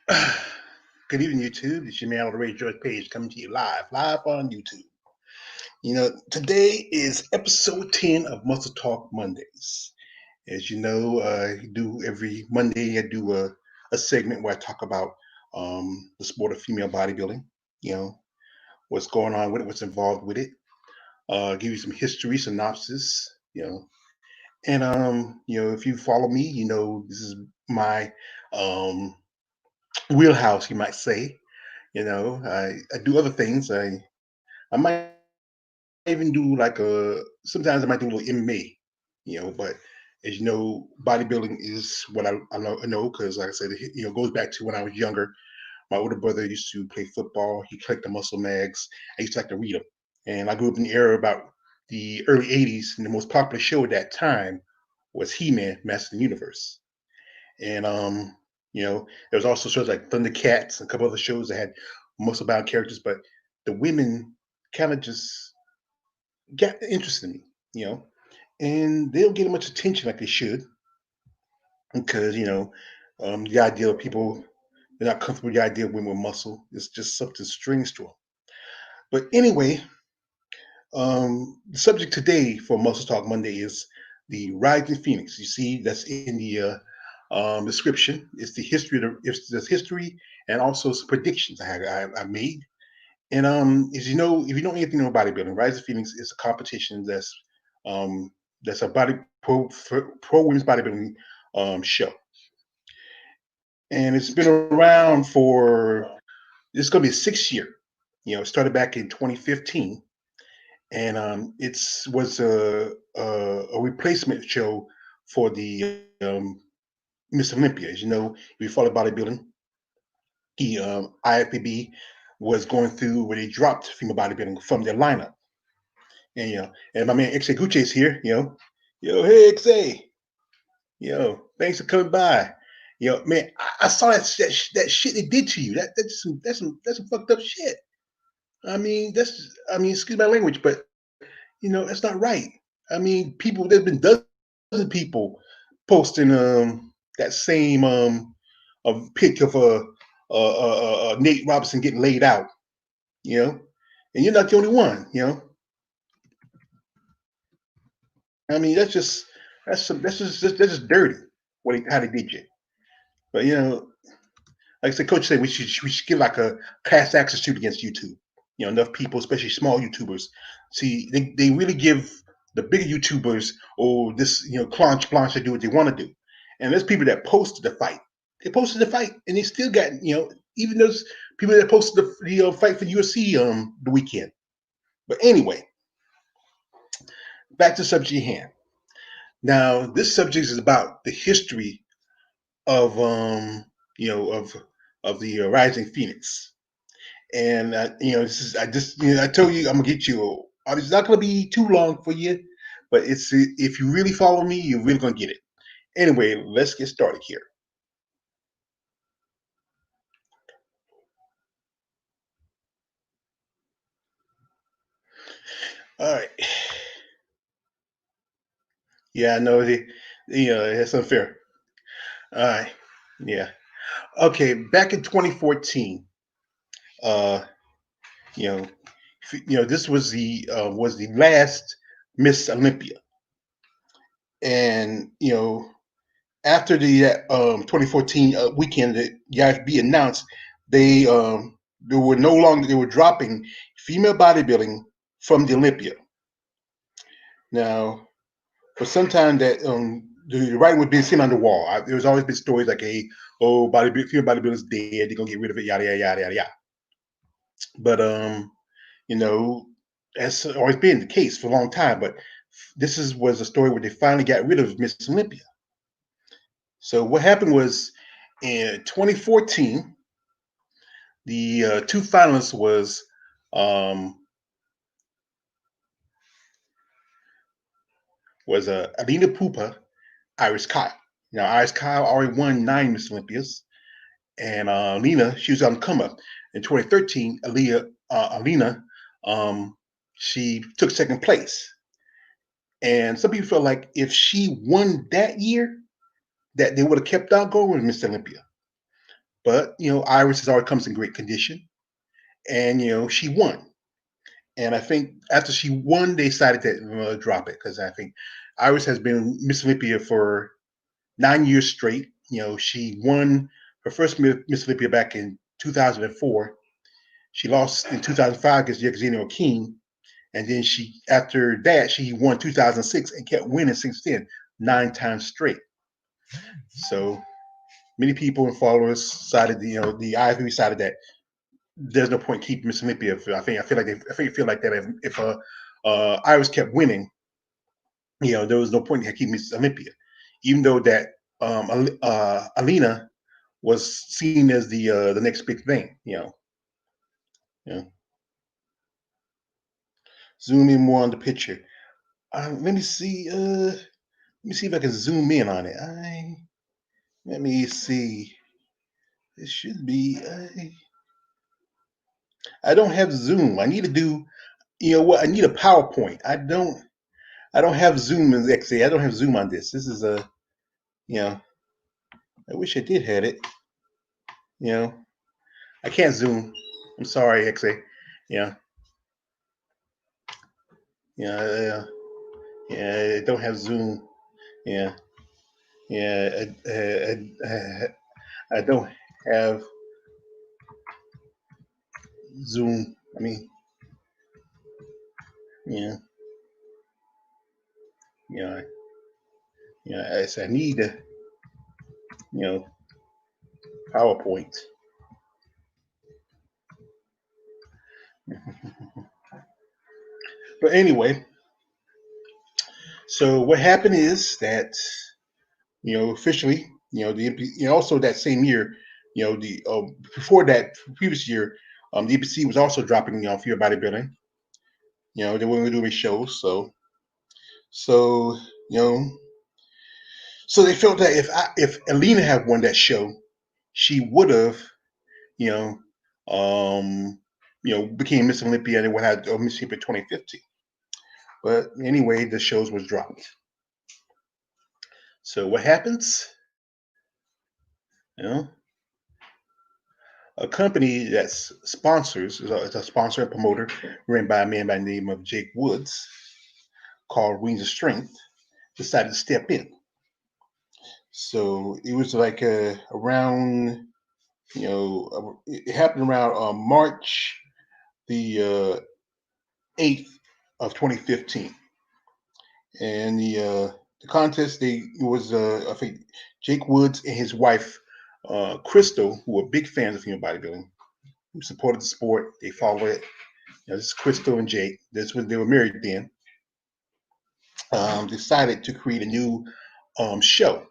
Good evening, YouTube. It's your man on the Radio George page coming to you live on YouTube. Today is episode 10 of Muscle Talk Mondays. As you know, I do every Monday, I do a segment where I talk about the sport of female bodybuilding, you know, what's going on with it, what's involved with it, give you some history, synopsis. If you follow me, this is my um, wheelhouse, you might say. I do other things. I might even do like sometimes I might do a little MMA, but as you know, bodybuilding is what I know because like I said, it goes back to when I was younger. My older brother used to play football. He collected muscle mags. I used to like to read them. And I grew up in the era about the early 80s, and the most popular show at that time was He-Man, Master of the Universe. And there was also shows like Thundercats and a couple other shows that had muscle bound characters, but the women kind of just got interested in me, you know, and they don't get much attention like they should because the idea of people they're not comfortable with the idea of women with muscle. It's just something strange to them. But anyway, the subject today for Muscle Talk Monday is the Rising Phoenix. You see, that's in the description. It's the history and also some predictions I made. And as you know, if you know anything about bodybuilding, Rising Phoenix is a competition um, that's a pro women's bodybuilding show, and it's been around for it's going to be a 6 year. It started back in 2015, and it's was a replacement show for the Miss Olympia. As you know, if you follow bodybuilding, the IFBB was going through where they dropped female bodybuilding from their lineup. And and my man XA Gucci is here. Hey XA, thanks for coming by. Man, I saw that shit they did to you. That's some fucked up shit. Excuse my language, but that's not right. There's been dozens of people posting that same a pic of Nate Robinson getting laid out. You know, and you're not the only one. That's just dirty. How they did you. But like I said, Coach said we should give like a class action suit against YouTube. Enough people, especially small YouTubers. See, they really give the bigger YouTubers this clanche blanche to do what they want to do. And there's people that posted the fight. They posted the fight, and they still got even those people that posted the fight for UFC the weekend. But anyway, back to the subject at hand. Now, this subject is about the history of of the Rising Phoenix. And this is I told you I'm gonna get you. It's not gonna be too long for you, but it's if you really follow me, you're really gonna get it. Anyway, let's get started here. All right. Yeah, I know it's unfair. All right. Yeah. Okay. Back in 2014, uh, you know, this was the last Miss Olympia, and after the 2014 weekend that the IFB announced, they were dropping female bodybuilding from the Olympia. Now, for some time that the writing was being seen on the wall. There's always been stories like, "Hey, female bodybuilding's dead. They're gonna get rid of it." Yada yada yada yada yada. But you know, that's always been the case for a long time. But was a story where they finally got rid of Miss Olympia. So what happened was in 2014, the two finalists was Alina Pupa, Iris Kyle. Now Iris Kyle already won 9 Miss Olympias, and Alina she was on the come up. In 2013, Alina she took second place, and some people felt like if she won that year, that they would have kept on going with Miss Olympia. But Iris has always comes in great condition, and she won. And I think after she won, they decided to drop it because I think Iris has been Miss Olympia for 9 years straight. She won her first Miss Olympia back in 2004. She lost in 2005 against Yexenia King, and then after that, she won 2006 and kept winning since then, 9 times straight. So many people and followers decided, the IFBB decided that there's no point keeping Miss Olympia. I feel like that if Iris kept winning, there was no point in keeping Miss Olympia, even though that Alina was seen as the next big thing. Yeah. Zoom in more on the picture. Let me see. Let me see if I can zoom in on it. Let me see. It should be. I don't have Zoom. I need to do. You know what? I need a PowerPoint. I don't. I don't have Zoom in XA. I don't have Zoom on this. This is a. You know. I wish I did had it. You know. I can't Zoom. I'm sorry, XA. Yeah. Yeah. Yeah. I don't have Zoom. Yeah. Yeah. I don't have Zoom. I mean. Yeah. Yeah. Yeah. I need a. You know. PowerPoint. But anyway, so what happened is that officially, also that same year, the before that previous year, the EPC was also dropping Fear Bodybuilding. They weren't doing shows, so you know, so they felt that if Alina had won that show, she would have, you know, became Miss Olympia and would have Miss Olympia 2015. But anyway, the shows was dropped. So what happens? You know, a company that sponsors is a sponsor and promoter ran by a man by the name of Jake Woods called Wings of Strength decided to step in. So it was like around, it happened around March the 8th of 2015. And the contest, it was, I think, Jake Woods and his wife, Crystal, who were big fans of female bodybuilding, who supported the sport. They followed it. This is Crystal and Jake. This was they were married then. Decided to create a new show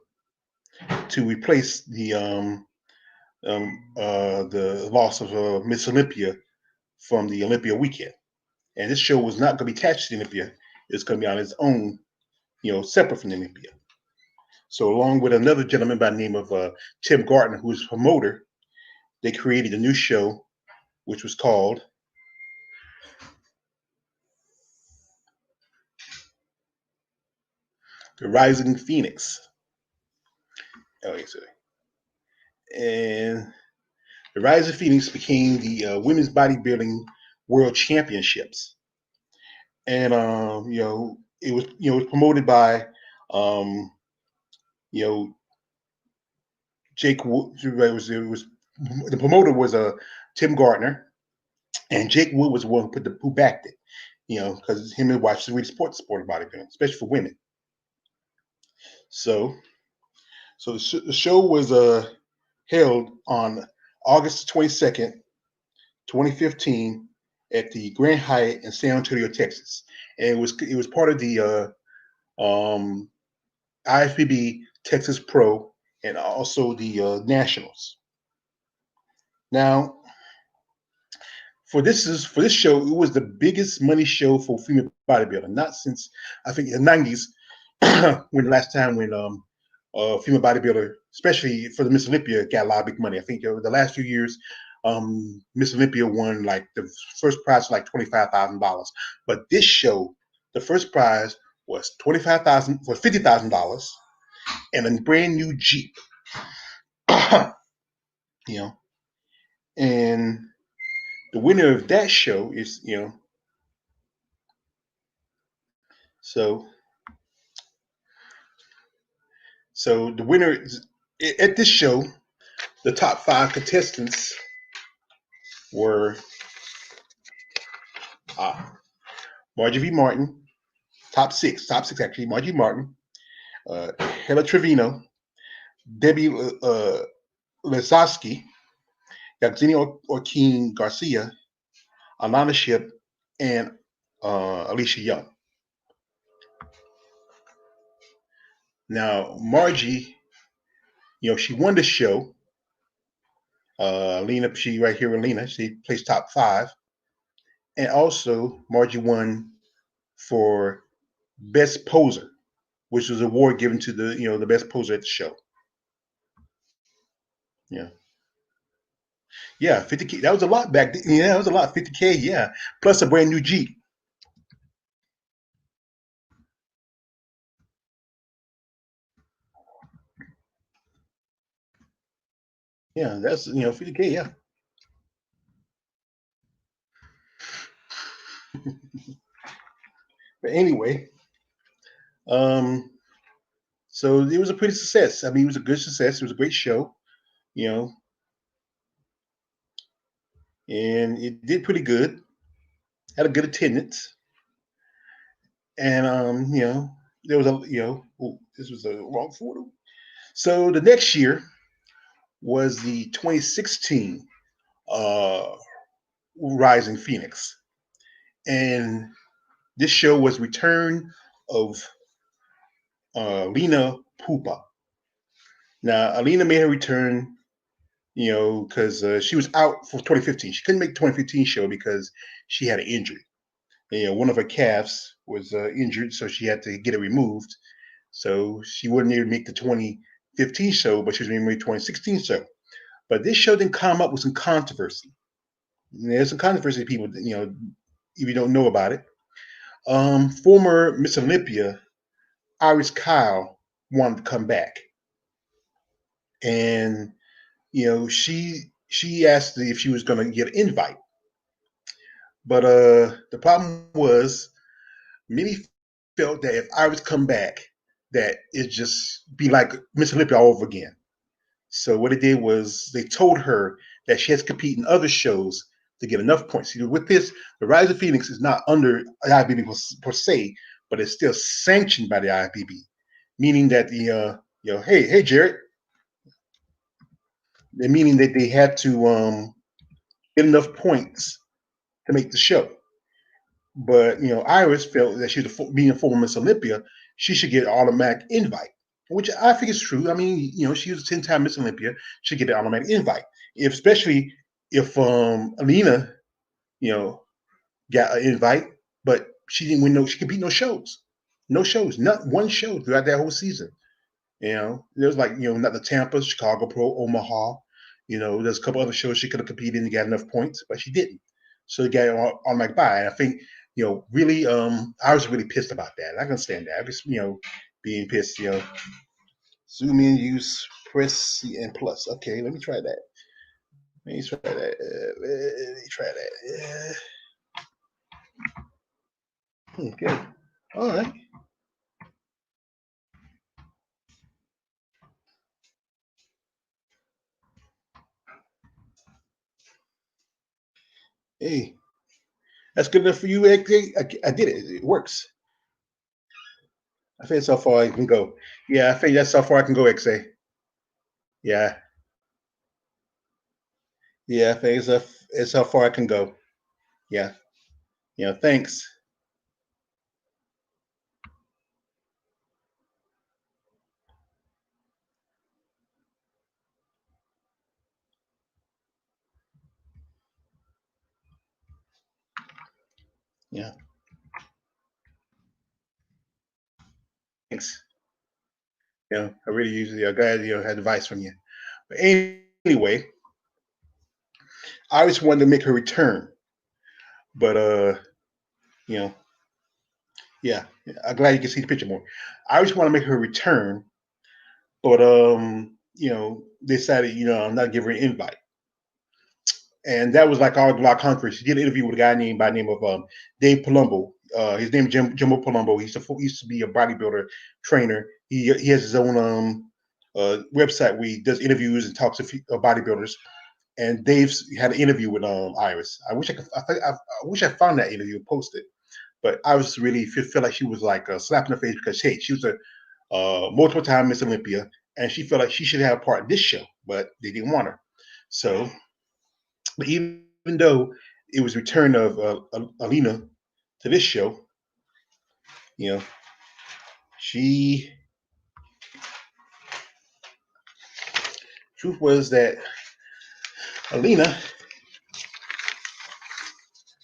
to replace the loss of Miss Olympia from the Olympia weekend. And this show was not going to be attached to the Olympia. It's going to be on its own, separate from the Olympia. So along with another gentleman by the name of Tim Gardner, who was a promoter, they created a new show, which was called The Rising Phoenix. Okay, so and the Rising Phoenix became the Women's Bodybuilding World Championships, and it was promoted by you know Jake Wood. It was the promoter was Tim Gardner, and Jake Wood was the one who backed it. Because him and his wife really support bodybuilding, especially for women. So the show was held on August 22nd, 2015, at the Grand Hyatt in San Antonio, Texas, and it was part of the IFBB Texas Pro and also the Nationals. Now, for this show, it was the biggest money show for female bodybuilding, not since I think the 90s, when the last time when female bodybuilder, especially for the Miss Olympia, got a lot of big money. I think the last few years, Miss Olympia won like the first prize was like $25,000, but this show, the first prize was $50,000 and a brand new Jeep. you know, and the winner of that show is, so so the winner at this show, the top five contestants were uh, Margie V. Martin, top six actually, Margie Martin, Hela Trevino, Debbie Lazowski, Yaxini Orkin Garcia, Alana Ship, and Alicia Young. Now, Margie, she won the show. Lena, she right here with Lena, she placed top five. And also, Margie won for Best Poser, which was an award given to the best poser at the show. Yeah. Yeah, 50K. That was a lot back then. Yeah, that was a lot. 50K, yeah. Plus a brand new Jeep. Yeah, that's 50K, yeah. But anyway, um, so it was a pretty success. I mean, it was a good success. It was a great show, you know, and it did pretty good. Had a good attendance, and there was this was a wrong photo. So the next year was the 2016 uh, Rising Phoenix, and this show was Return of Lena Pupa. Now, Alina made her return, because she was out for 2015. She couldn't make the 2015 show because she had an injury. One of her calves was injured, so she had to get it removed. So she wouldn't even make the 2015 show, but she was going to make the 2016 show. But this show didn't come up with some controversy. There's some controversy, people, if you don't know about it. Former Miss Olympia, Iris Kyle, wanted to come back. And she asked if she was going to get an invite, but the problem was many felt that if Iris come back, that it just be like Miss Olympia all over again. So what they did was they told her that she has to compete in other shows to get enough points. With this, the Rise of Phoenix is not under IFBB per se, but it's still sanctioned by the IFBB, meaning that hey Jared, meaning that they had to get enough points to make the show. But Iris felt that she's being a former Miss Olympia, she should get an automatic invite, which I think is true. I mean, she was a 10-time Miss Olympia, should get an automatic invite, especially if Alina, you know, got an invite, but she didn't win she compete no shows, not one show throughout that whole season. There was like not the Tampa, Chicago Pro, Omaha. There's a couple other shows she could have competed in and got enough points, but she didn't. So they got it on like bye. And I think really, I was really pissed about that. I can understand that. I was being pissed. Zoom in, use press C and plus. Okay, let me try that. Let me try that. Let me try that. Okay. All right. Hey, that's good enough for you, XA? I did it. It works. I think that's how far I can go. Yeah, I think that's how far I can go, XA. Yeah, yeah, I think it's how far I can go. Yeah, yeah. Thanks. Yeah, thanks. I really usually glad had advice from you. But anyway, I always wanted to make her return, but you know, yeah, I'm glad you can see the picture more. I always want to make her return, but they decided, not to give her an invite. And that was like our Block Conference. She did an interview with a guy named by the name of Dave Palumbo. His name is Jimbo Palumbo. He used to be a bodybuilder trainer. He has his own website where he does interviews and talks to bodybuilders. And Dave's had an interview with Iris. I wish I wish I found that interview and posted. But Iris really feel like she was like a slap in the face because hey, she was a multiple time Miss Olympia, and she felt like she should have a part in this show, but they didn't want her. So, but even though it was return of Alina to this show, you know, she truth was that Alina,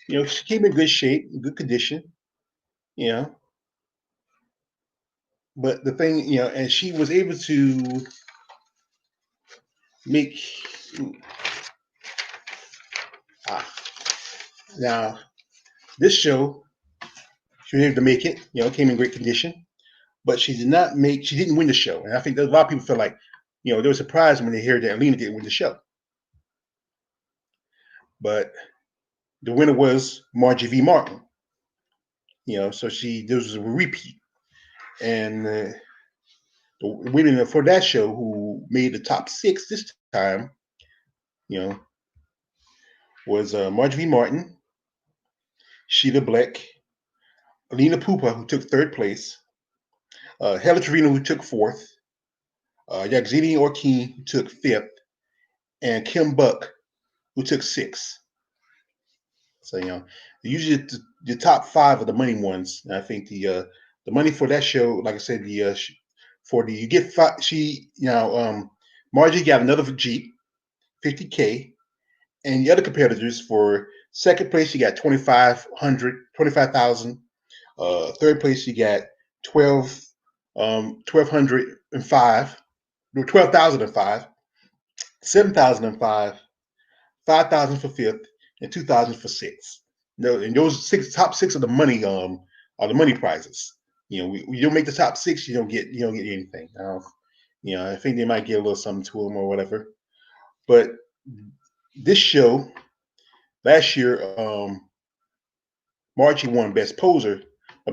she came in good shape, good condition, you know. But the thing, and she was able to make ah, now this show she was able to make it, came in great condition, but she didn't win the show. And I think that a lot of people feel like, they were surprised when they heard that Alina didn't win the show. But the winner was Margie V. Martin. So this was a repeat. And the winner for that show, who made the top 6 this time, you know, was Margie V. Martin, Sheila Black, Alina Pupa, who took 3rd place, Helen Trevino, who took 4th, Yaxini Orkin, who took 5th, and Kim Buck, who took 6th. So usually the top 5 are the money ones. And I think the money for that show, like I said, you get 5. Margie got another Jeep, $50K, and the other competitors for 2nd place you got 25,000. 3rd place you got 1,205, no 12,005, 7,005, 5,000 for 5th, and 2,000 for 6th. And those top 6 are the money prizes. You don't make the top 6, you don't get anything. I think they might get a little something to them or whatever. But this show last year, Margie won Best Poser.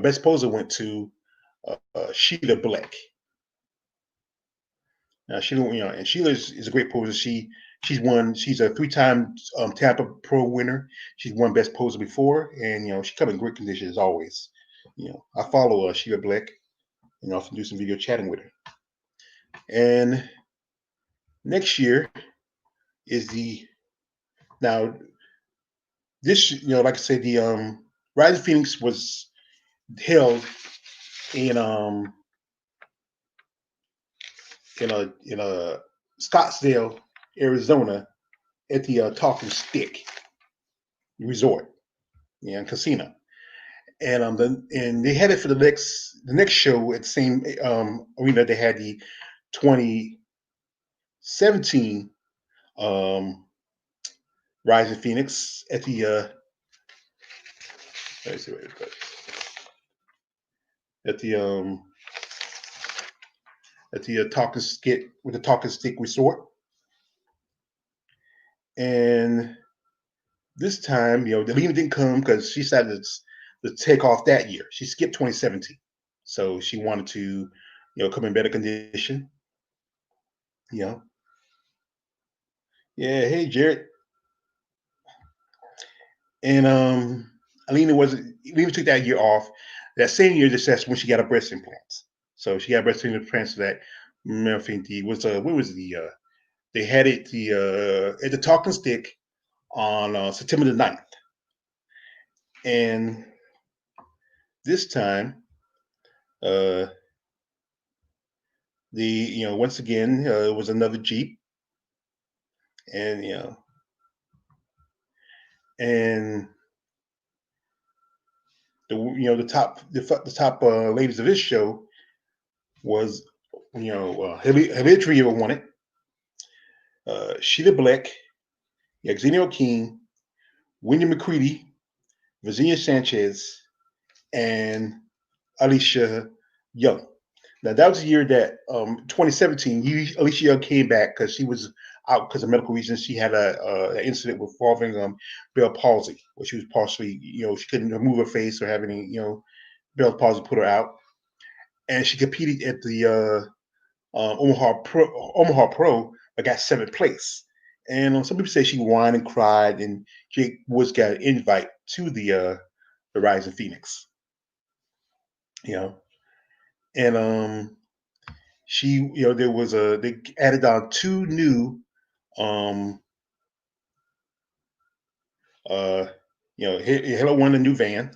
Best Poser went to Sheila Black. Now Sheila, and Sheila is a great poser. She's a 3-time Tampa Pro winner. She's won Best Poser before, and she comes in great condition as always. I follow Sheila Black, and often do some video chatting with her. And next year is now this, like I said, the Rising Phoenix was held in Scottsdale, Arizona, at the Talking Stick Resort, casino. And they had it for the next show at the same arena. They had the 2017 Rising Phoenix at the let me see what it at the Talking Stick Resort. And this time, Alina didn't come because she decided to take off that year. She skipped 2017, so she wanted to, come in better condition. Yeah, hey Jared. And Alina took that year off. That same year, that's when she got her breast implants. So she got breast implants that I think they had it at the Talking Stick on September the 9th. And this time, once again, it was another Jeep. And, and the top ladies of this show was, Hereditary won it. Sheila Black, Yaxenia King, Wendy McCready, Virginia Sanchez, and Alicia Young. Now that was the year that 2017, Alicia Young came back because she was out because of medical reasons. She had an incident involving Bell palsy, where she was partially, she couldn't move her face or have any, Bell palsy put her out, and she competed at the Omaha Pro, but got seventh place. And some people say she whined and cried, and Jake Woods got an invite to the Rising Phoenix. You know, and she, there was they added on two new, um, uh, Hello One, a new van,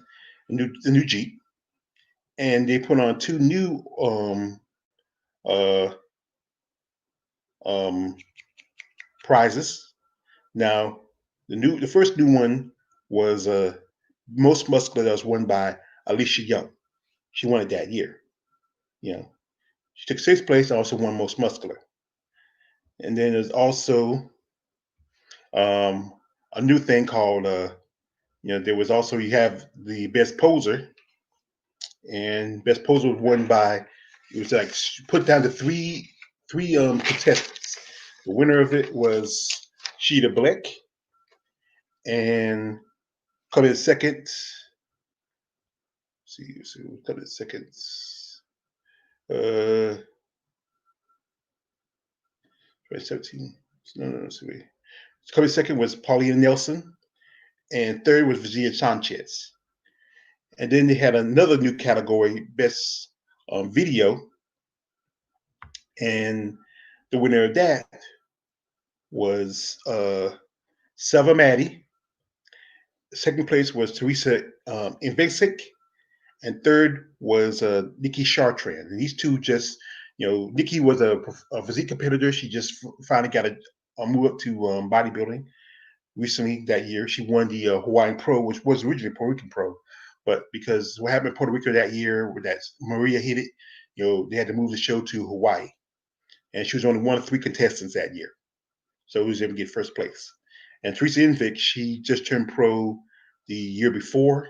a new Jeep, and they put on two new uh, um, prizes. Now, the first new one was most muscular, that was won by Alicia Young. She won it that year. You know, she took sixth place and also won most muscular. And then there's also um, a new thing called there was also, you have the best poser, and best poser was won by, it was like put down to three contestants. The winner of it was Sheeta Black, and coming in second. See, coming in second. Uh, 2017. No. See, coming second was Paulina Nelson, and third was Virginia Sanchez. And then they had another new category, best video, and the winner of that was Selva Maddie. Second place was Teresa Invasic, and third was Nikki Chartrand. And these two just, Nikki was a physique competitor. She just finally got a move up to bodybuilding recently that year. She won the Hawaiian Pro, which was originally Puerto Rican Pro, but because what happened in Puerto Rico that year, where that Maria hit it, they had to move the show to Hawaii, and she was only one of three contestants that year, so who was able to get first place. And Teresa Invic, she just turned pro the year before,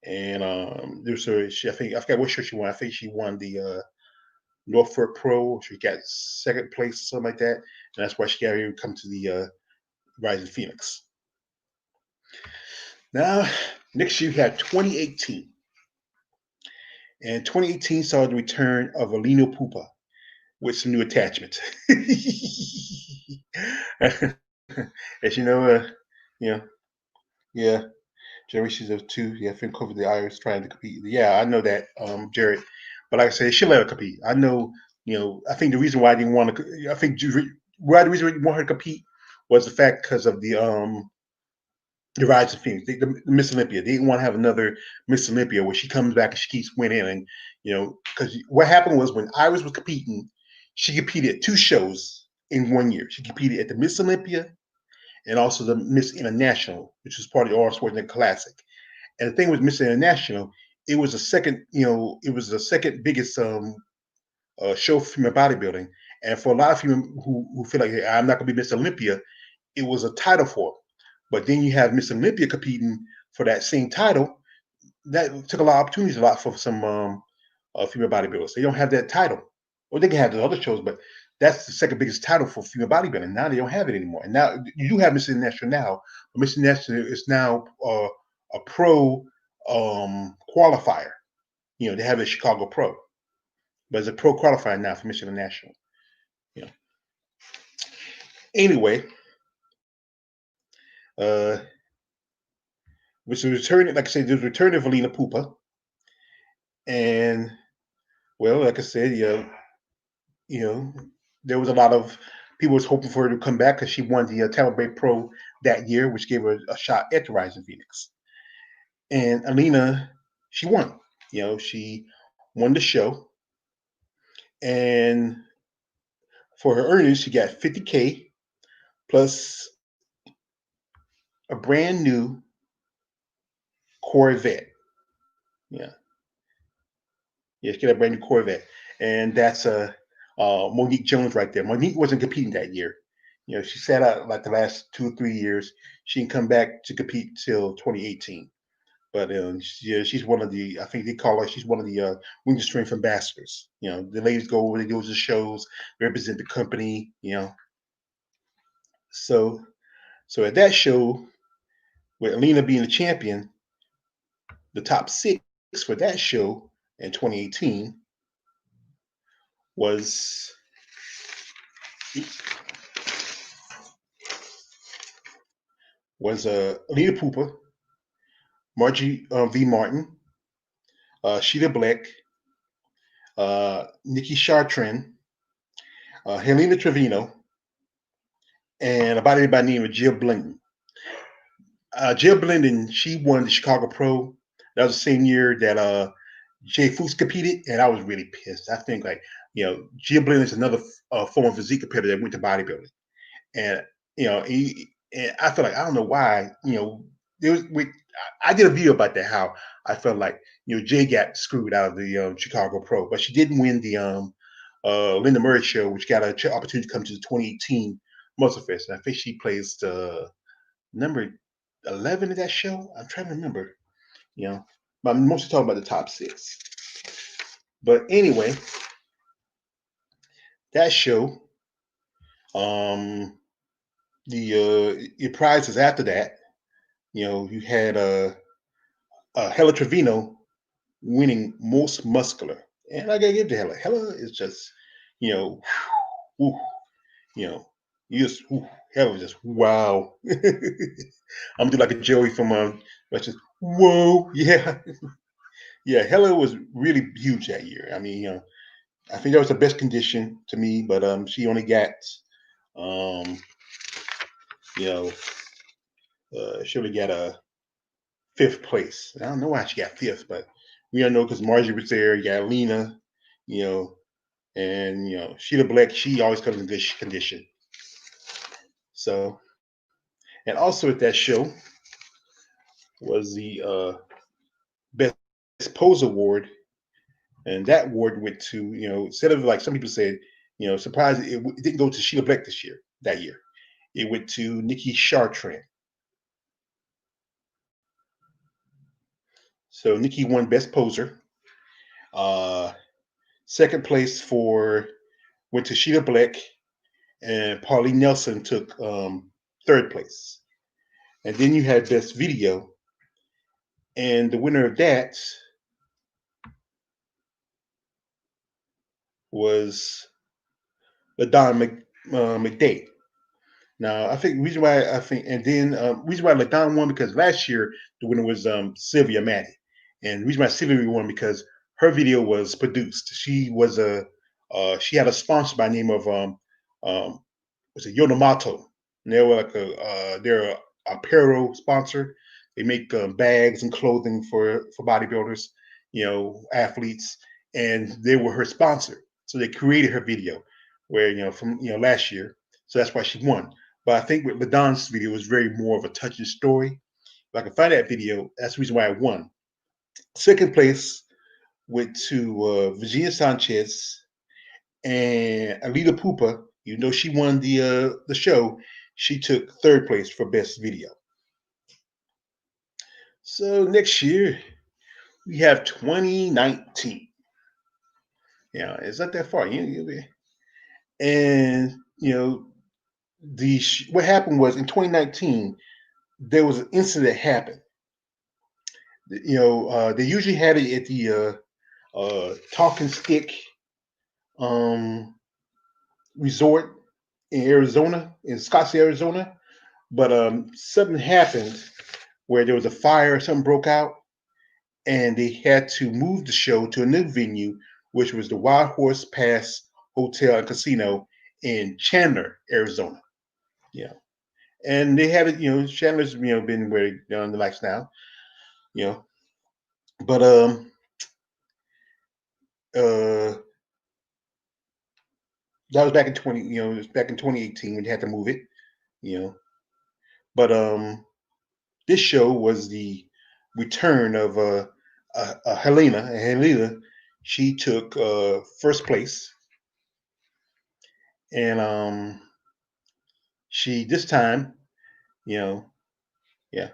and there's I forgot what show she won. I think she won the Norfolk Pro. She got second place, something like that, and that's why she got to come to the Rising Phoenix. Now, next year we had 2018. And 2018 saw the return of Alina Pupa with some new attachments. As you know, yeah, generations of two. Yeah, Finn covered the Irish trying to compete. Yeah, I know that, Jared. But like I said, she let her compete. I know, I think the reason why I didn't want to, I think why the reason we want her to compete was the fact because of the Rising Phoenix, the Miss Olympia. They didn't want to have another Miss Olympia where she comes back and she keeps winning. And, because what happened was when Iris was competing, she competed at two shows in 1 year. She competed at the Miss Olympia and also the Miss International, which was part of the Arnold Schwarzenegger Classic. And the thing with Miss International, it was the second, biggest show for female bodybuilding. And for a lot of female who feel like, hey, I'm not going to be Miss Olympia, it was a title for them. But then you have Miss Olympia competing for that same title. That took a lot of opportunities, a lot for some female bodybuilders. They don't have that title. Well, they can have the other shows, but that's the second biggest title for female bodybuilding. Now they don't have it anymore. And now you do have Miss International now, but Miss International is now a pro qualifier. They have a Chicago Pro, but it's a pro qualifier now for Miss International. Anyway, which was returning, like I said, there was return of Alina Pupa. And, well, like I said, there was a lot of people was hoping for her to come back because she won the Talent Pro that year, which gave her a shot at the Rising Phoenix. And Alina, she won. She won the show. And for her earnings, she got $50K plus a brand new Corvette. Yeah. Yeah, she got a brand new Corvette. And that's Monique Jones right there. Monique wasn't competing that year. She sat out like the last 2 or 3 years. She didn't come back to compete till 2018. But she's one of the. I think they call her. She's one of the Wing Strength ambassadors. The ladies go over, they go to the shows, represent the company. So so at that show, with Alina being the champion, the top six for that show in 2018 was Alina Pupa, Margie V. Martin, Sheeta Black, Nikki Chartrand, Helena Trevino, and a body by the name of Jill Blendon. Jill Blendon, she won the Chicago Pro. That was the same year that Jay Fuchs competed, and I was really pissed. I think Jill Blendon is another form of physique competitor that went to bodybuilding, and and I feel like I don't know why. There was I did a video about that, how I felt like Jay got screwed out of the Chicago Pro, but she didn't win the Linda Murray show, which got an opportunity to come to the 2018 Muscle Fest. And I think she placed number 11 at that show. I'm trying to remember, but I'm mostly talking about the top six. But anyway, that show, the prizes after that, you had Hella Trevino winning most muscular, and I gotta give it to Hella. Hella is just, you know, whew, you know, you just Hella was just wow. I'm gonna do like a Joey from just whoa, yeah, yeah. Hella was really huge that year. I mean, I think that was the best condition to me, but she only got um, you know, she only got a fifth place. I don't know why she got fifth, but we don't know because Margie was there. You got Lena, you know, and Sheila Black. She always comes in good condition. So, and also at that show was the best pose award, and that award went to instead of like some people said, surprised it didn't go to Sheila Black this year. That year, it went to Nikki Chartrand. So Nikki won best poser. Uh, Second place for went to Sheila Black, and Pauline Nelson took third place. And then you had best video, and the winner of that was LaDon McDade. Now, I think the reason why I think, and then reason why LaDon won because last year the winner was Sylvia Maddie, and the reason why Sylvia won because her video was produced. She had a sponsor by the name of um, was it Yonomato, and they were like they're a apparel sponsor. They make bags and clothing for bodybuilders, athletes, and they were her sponsor. So they created her video, where from last year. So that's why she won. But I think with Ladon's video was very more of a touching story. If I can find that video, that's the reason why I won. Second place went to Virginia Sanchez and Alita Pupa. Even though she won the show, she took third place for best video. So next year we have 2019. Yeah, it's not that far. And what happened was in 2019 there was an incident that happened. They usually had it at the Talking Stick resort in Arizona, in Scottsdale, Arizona. But something happened where there was a fire, something broke out, and they had to move the show to a new venue, which was the Wild Horse Pass Hotel and Casino in Chandler, Arizona. Yeah. And they had it, Chandler's, been where on the lights now, you know. But uh that was back in it was back in 2018 when they had to move it, you know. But this show was the return of Helena, and Helena, she took first place, and she this time, you know, yeah,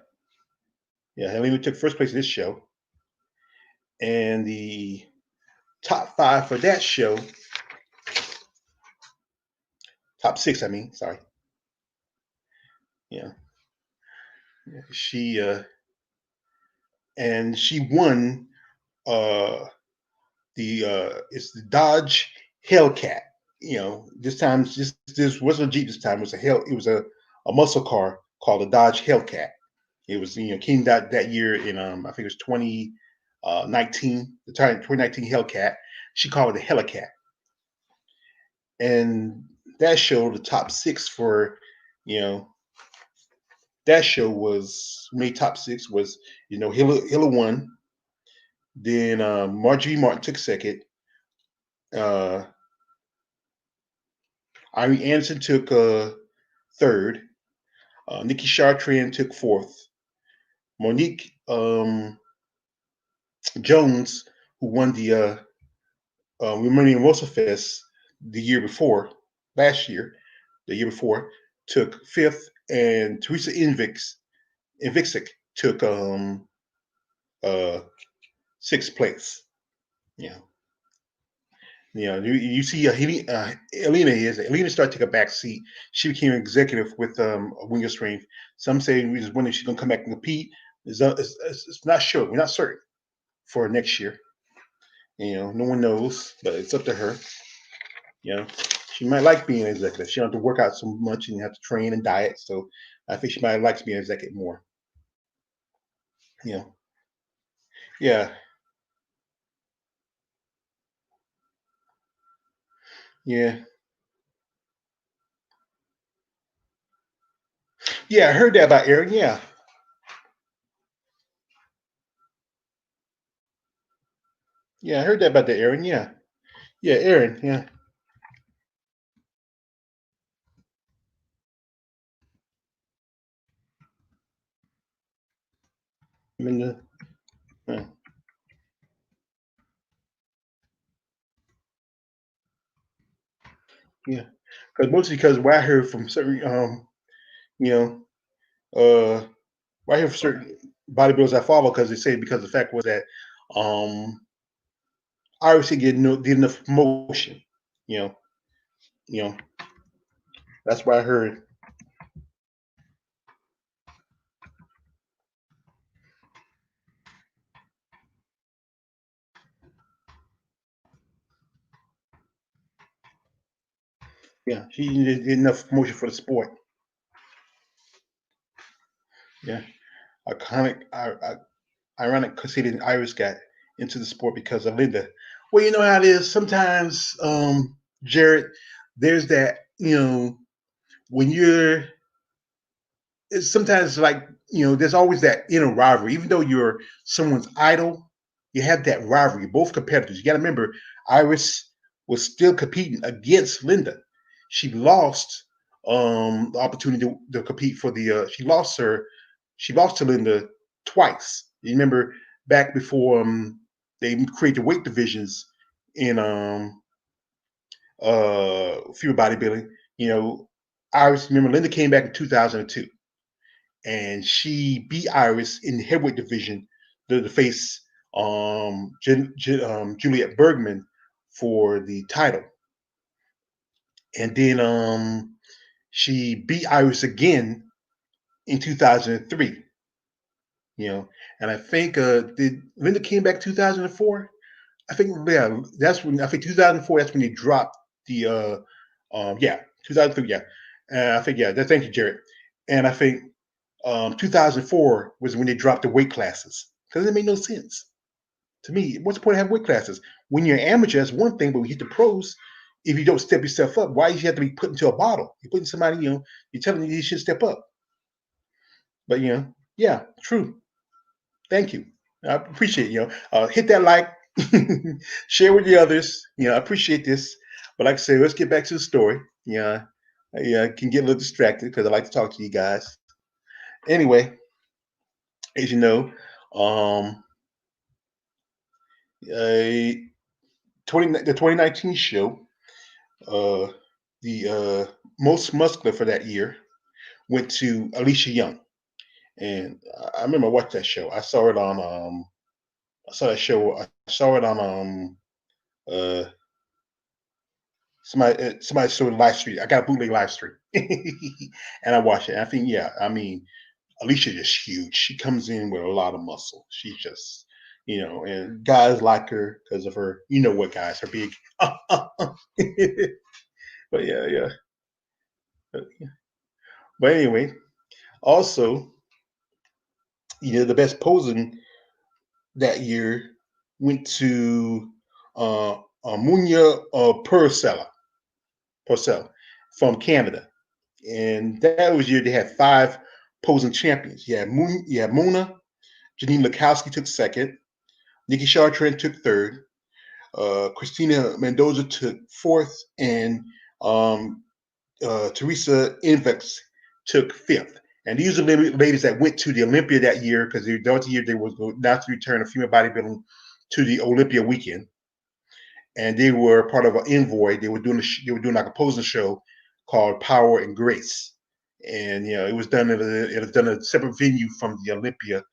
Yeah, Helena took first place in this show, and the top five for that show, top six, I mean, sorry. Yeah, she and she won the it's the Dodge Hellcat. This time this wasn't a Jeep. This time it was a muscle car called a Dodge Hellcat. It was came that year in I think it was 2019, the time 2019 Hellcat. She called it a Helicat, and that showed the top six for you know that show was made top six was Hilla won, then Marjorie Martin took second, uh, Irene Anderson took third, Nikki Chartrand took fourth, Monique Jones, who won the Remaining Rosa Fest the year before, last year, the year before, took fifth, and Teresa Invicsic took uh, sixth place. Yeah. You see, Alina started to take a back seat. She became an executive with Wing of Strength. Some say we just wondering if she's going to come back and compete. It's not sure. We're not certain for next year. No one knows, but it's up to her. You know, she might like being an executive. She don't have to work out so much and have to train and diet. So I think she might like being an executive more. You know, yeah, yeah, yeah. I heard that about Aaron. Yeah, yeah. I heard that about the Aaron. Yeah, yeah, Aaron. Yeah. I mean, uh, yeah. Because mostly because what I heard from certain, you know, what I heard from certain bodybuilders I follow, because they say because the fact was that um, I obviously did enough promotion. You know, you know. That's what I heard. Yeah, she did enough promotion for the sport. Yeah, iconic. Ironic considering Iris got into the sport because of Linda. Well, you know how it is. Sometimes, Jared, there's that. When you're it's sometimes like there's always that inner rivalry. Even though you're someone's idol, you have that rivalry. Both competitors. You got to remember, Iris was still competing against Linda. She lost the opportunity to compete for the. She lost to Linda twice. You remember back before they created weight divisions in female bodybuilding. You know, Iris. Remember, Linda came back in 2002 and she beat Iris in the heavyweight division to face Juliet Bergman for the title, and then she beat Iris again in 2003. And I think did Linda came back 2004. I think that's when I think 2004. That's when they dropped the yeah 2003 yeah, and I think yeah. Thank you, Jared. And I think 2004 was when they dropped the weight classes because it made no sense to me. What's the point of having weight classes when you're an amateur? That's one thing, but when you hit the pros, if you don't step yourself up, why do you have to be put into a bottle? You're putting somebody, you're telling you should step up. But yeah, true. Thank you. I appreciate hit that like, share with the others. I appreciate this. But like I say, let's get back to the story. I can get a little distracted because I like to talk to you guys. Anyway, as you know, um, a the 2019 show, uh, the most muscular for that year went to Alicia Young, And I remember watching that show. I saw it on I saw that show. I saw it on uh somebody showed live stream. I got a bootleg live stream, and I watched it. And I think, yeah, I mean, Alicia is huge. She comes in with a lot of muscle. She's just, and guys like her because of her. You know what, guys? Her big. But yeah, yeah. But anyway, also, the best posing that year went to Munya Purcell from Canada. And that was year they had 5 posing champions. You had Mona, Janine Lukowski took second, Nikki Chartrand took third, Christina Mendoza took fourth, and um, Teresa Invex took fifth. And these are the ladies that went to the Olympia that year because that was the year they were not to return of female bodybuilding to the Olympia weekend. And they were part of an envoy. They were doing like a posing show called Power and Grace, and it was done at a separate venue from the Olympia,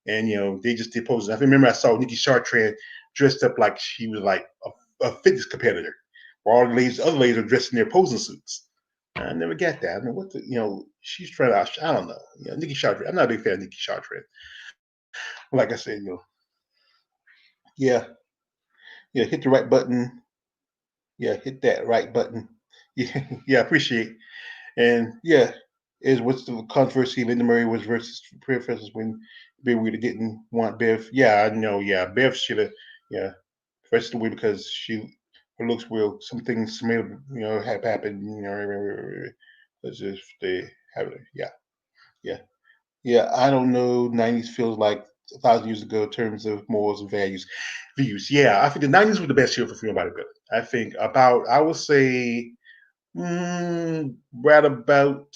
and they just did posing. I remember I saw Nikki Chartrand dressed up like she was like a fitness competitor, where all the other ladies are dressed in their posing suits. I never get that. I mean, she's trying to. I don't know. Nikki Chartrand. I'm not a big fan of Nikki Chartrand. Like I said, yeah, yeah, hit the right button. Yeah, hit that right button. Yeah, yeah, appreciate. And yeah, is what's the controversy? Linda Murray was versus Professors when Bev Wheeler didn't want Bev. Yeah, I know. Yeah, Bev should have. Yeah, first away because her looks will some things may have have happened. It's just they have it. Yeah, yeah, yeah. I don't know. '90s feels like 1,000 years ago in terms of morals and views. Yeah, I think the '90s were the best year for female bodybuilding. I think about I would say right about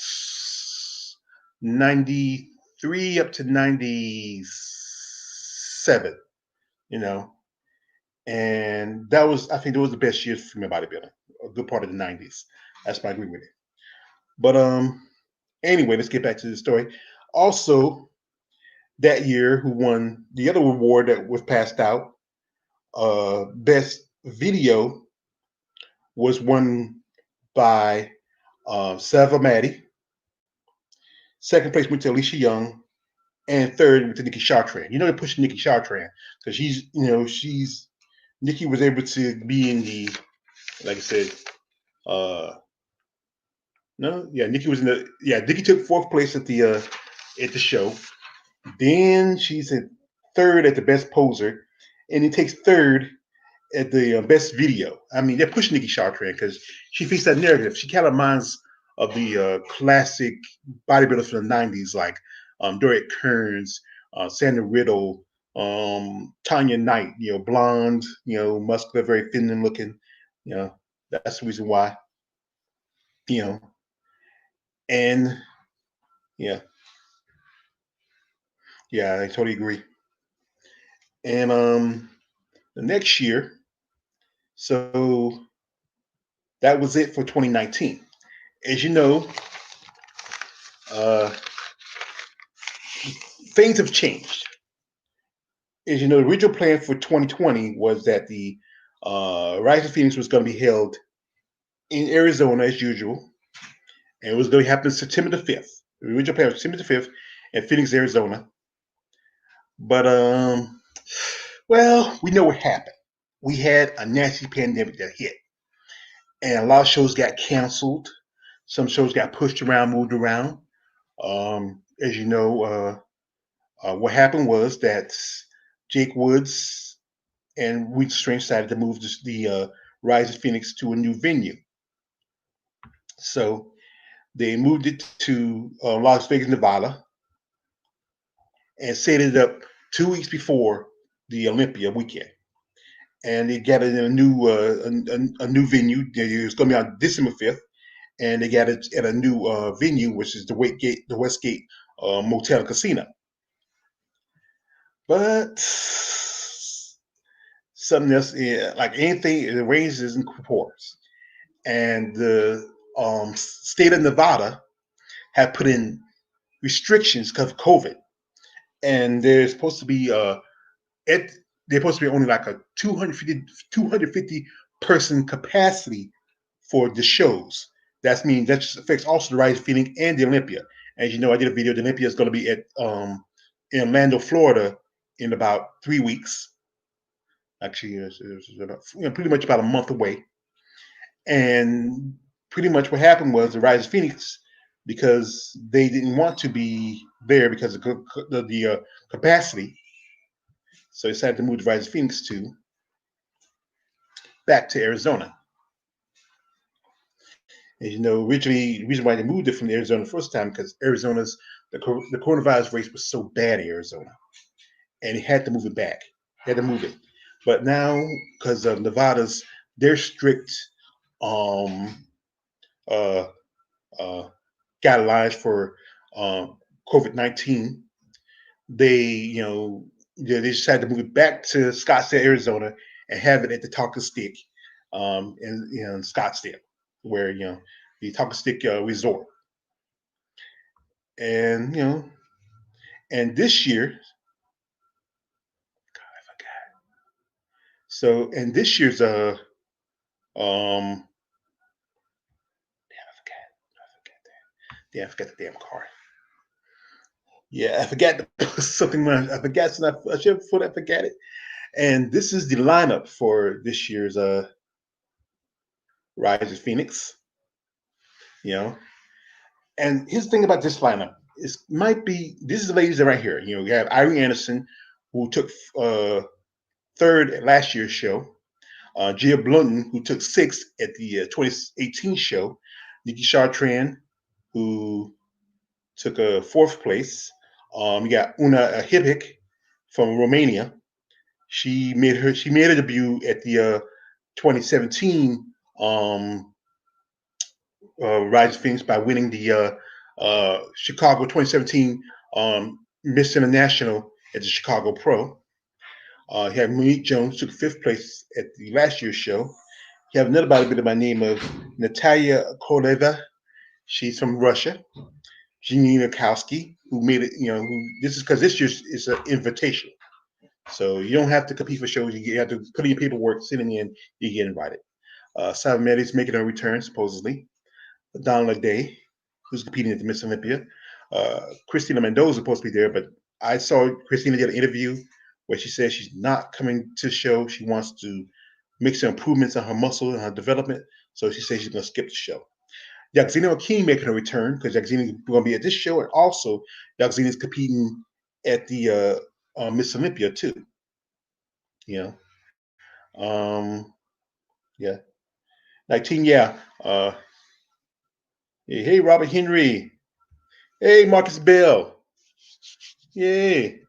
93 up to 97, you know. And I think that was the best years for female bodybuilding, a good part of the 90s. That's my agree with it. But anyway, let's get back to the story. Also, that year, who won the other award that was passed out, best video was won by Sava Madi. Second place went to Alicia Young, and third went to Nikki Chartrand. They pushed Nikki Chartrand because she's Nikki was able to be in the, like I said, uh, no, yeah, Nikki was in the, yeah, Nikki took fourth place at the show. Then she's in third at the best poser, and it takes third at the best video. I mean, they're pushing Nikki Chartrand because she fits that narrative. She kind of reminds of the classic bodybuilders from the '90s, like Dorrit Kearns, Sandra Riddle, Tanya Knight. Blonde, muscular, very feminine looking. You know, that's the reason why. You know, and yeah, yeah, I totally agree. And the next year, so that was it for 2019. As you know, uh, things have changed. As you know, the original plan for 2020 was that the Rise of Phoenix was going to be held in Arizona as usual, and it was going to happen September the 5th. The original plan was September the 5th in Phoenix, Arizona. But well, we know what happened. We had a nasty pandemic that hit, and a lot of shows got canceled. Some shows got pushed around, moved around. As you know, what happened was that Jake Woods and Wheat Strange decided to move the Rise of Phoenix to a new venue. So they moved it to Las Vegas, Nevada, and set it up 2 weeks before the Olympia weekend. And they got it in a new venue. It's going to be on December 5th, and they got it at a new venue, which is the Westgate Motel and Casino. But something else, like anything, it arranges in proportions. And the state of Nevada had put in restrictions because of COVID, and there's supposed to be at they're supposed to be only like a 250 person capacity for the shows. That means that just affects also the Rise of Phoenix and the Olympia. As you know, I did a video. The Olympia is going to be at in Orlando, Florida, in about 3 weeks. Actually, pretty much about a month away. And pretty much what happened was the Rise of Phoenix, because they didn't want to be there because of the capacity, so they decided to move the Rise of Phoenix to back to Arizona. And originally, the reason why they moved it from Arizona the first time because Arizona's the coronavirus rate was so bad in Arizona, and he had to move it back. He had to move it, but now because of Nevada's their strict um, uh, uh, guidelines for COVID-19, they decided to move it back to Scottsdale, Arizona, and have it at the Talking Stick in Scottsdale, where the Talking Stick Resort, and and this year, I forgot. So, and this year's um, I forgot the damn car. Yeah, I forgot to put something. I forgot something. I should have put. I forgot it. And this is the lineup for this year's Rise of Phoenix. You know, and here's the thing about this lineup: is might be this is the ladies that right here. You have Irene Anderson, who took third at last year's show. Gia Blunton, who took sixth at the 2018 show. Nikki Chartrand, who took a fourth place. You got Una Hibic from Romania. She made her debut at the 2017 um, Rise of Phoenix by winning the Chicago 2017 Miss International at the Chicago Pro. You have Monique Jones took fifth place at the last year's show. You have another bodybuilder by the name of Natalia Koleva. She's from Russia. Jeannie Kowski, who made it, who this is because this year's is an invitation. So you don't have to compete for shows. You have to put in your paperwork, sitting in, you get invited. Simon Maddie's making a return, supposedly. Donna Day, who's competing at the Miss Olympia. Christina Mendoza is supposed to be there, but I saw Christina did an interview where she said she's not coming to the show. She wants to make some improvements on her muscle and her development. So she says she's going to skip the show. Yaxina Akeem making a return because Yaxina is going to be at this show, and also Yaxina is competing at the Miss Olympia too. You yeah, 19, yeah. Hey, Robert Henry. Hey, Marcus Bell. Yay.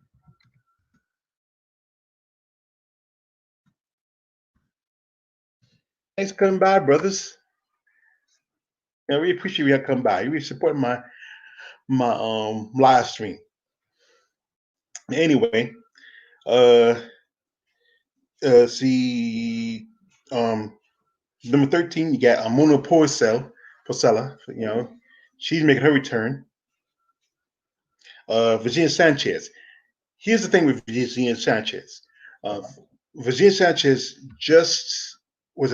Thanks for coming by, brothers. We appreciate you coming by. You really supporting my live stream. Anyway, uh, see, number 13, you got Amuna Porcella. She's making her return. Virginia Sanchez. Here's the thing with Virginia Sanchez. Uh, Virginia Sanchez just was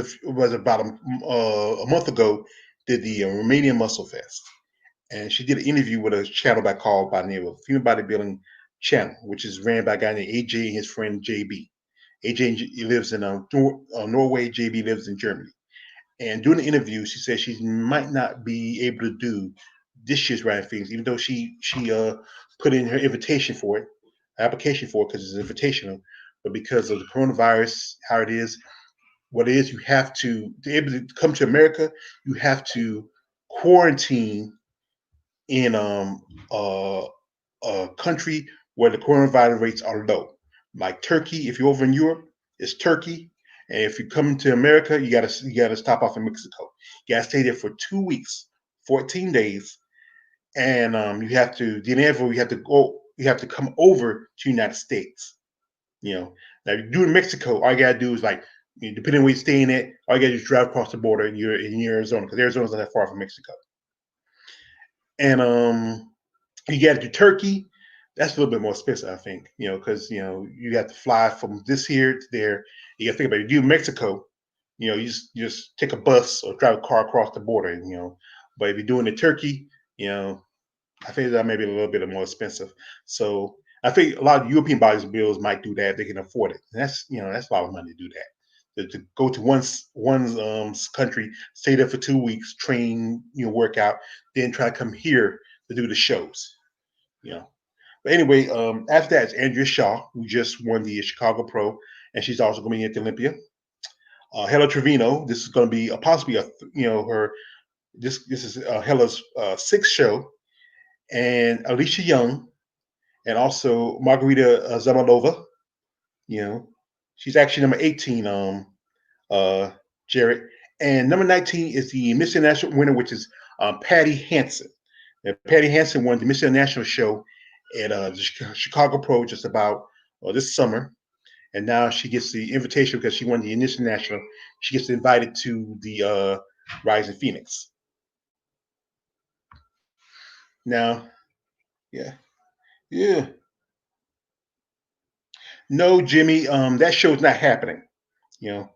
about a month ago did the Romanian Muscle Fest, and she did an interview with a channel by the name of Female Bodybuilding Channel, which is ran by a guy named AJ and his friend JB. AJ lives in Norway. JB lives in Germany. And during the interview, she said she might not be able to do this year's Ryan Phoenix, even though she put in her invitation for it, application for it because it's invitational. But because of the coronavirus, how it is, what it is, you have to be able to come to America, you have to quarantine in a country where the coronavirus rates are low, like Turkey. If you're over in Europe, it's Turkey, and if you come to America, you gotta stop off in Mexico. You gotta stay there for 2 weeks, 14 days, and you have to come over to the United States. Now if you do in Mexico, all you gotta do is depending on where you're staying at, all you gotta do is drive across the border, and you're in Arizona because Arizona's not that far from Mexico. And You got to do Turkey. That's a little bit more expensive, I think. Because you have to fly from this here to there. You got to think about it. You do Mexico. You just take a bus or drive a car across the border. But if you're doing the Turkey, you know, I think that may be a little bit more expensive. So I think a lot of European bodybuilders might do that if they can afford it. And that's a lot of money to do that. To go to one country, stay there for 2 weeks, train, work out, then try to come here to do the shows. You know. But anyway, after that is Andrea Shaw, who just won the Chicago Pro, and she's also going to be at the Olympia. Hella Trevino, this is going to be possibly her. This is Hella's sixth show, and Alicia Young, and also Margarita Zamalova. You know, she's actually number 18. Uh, Jared, and number 19 is the Miss International winner, which is Patty Hansen. And Patty Hansen won the Miss International show at the Chicago Pro just about this summer, and now she gets the invitation because she won the initial national. She gets invited to the Rising Phoenix. Now, yeah, yeah. No, Jimmy, that show's not happening. You know,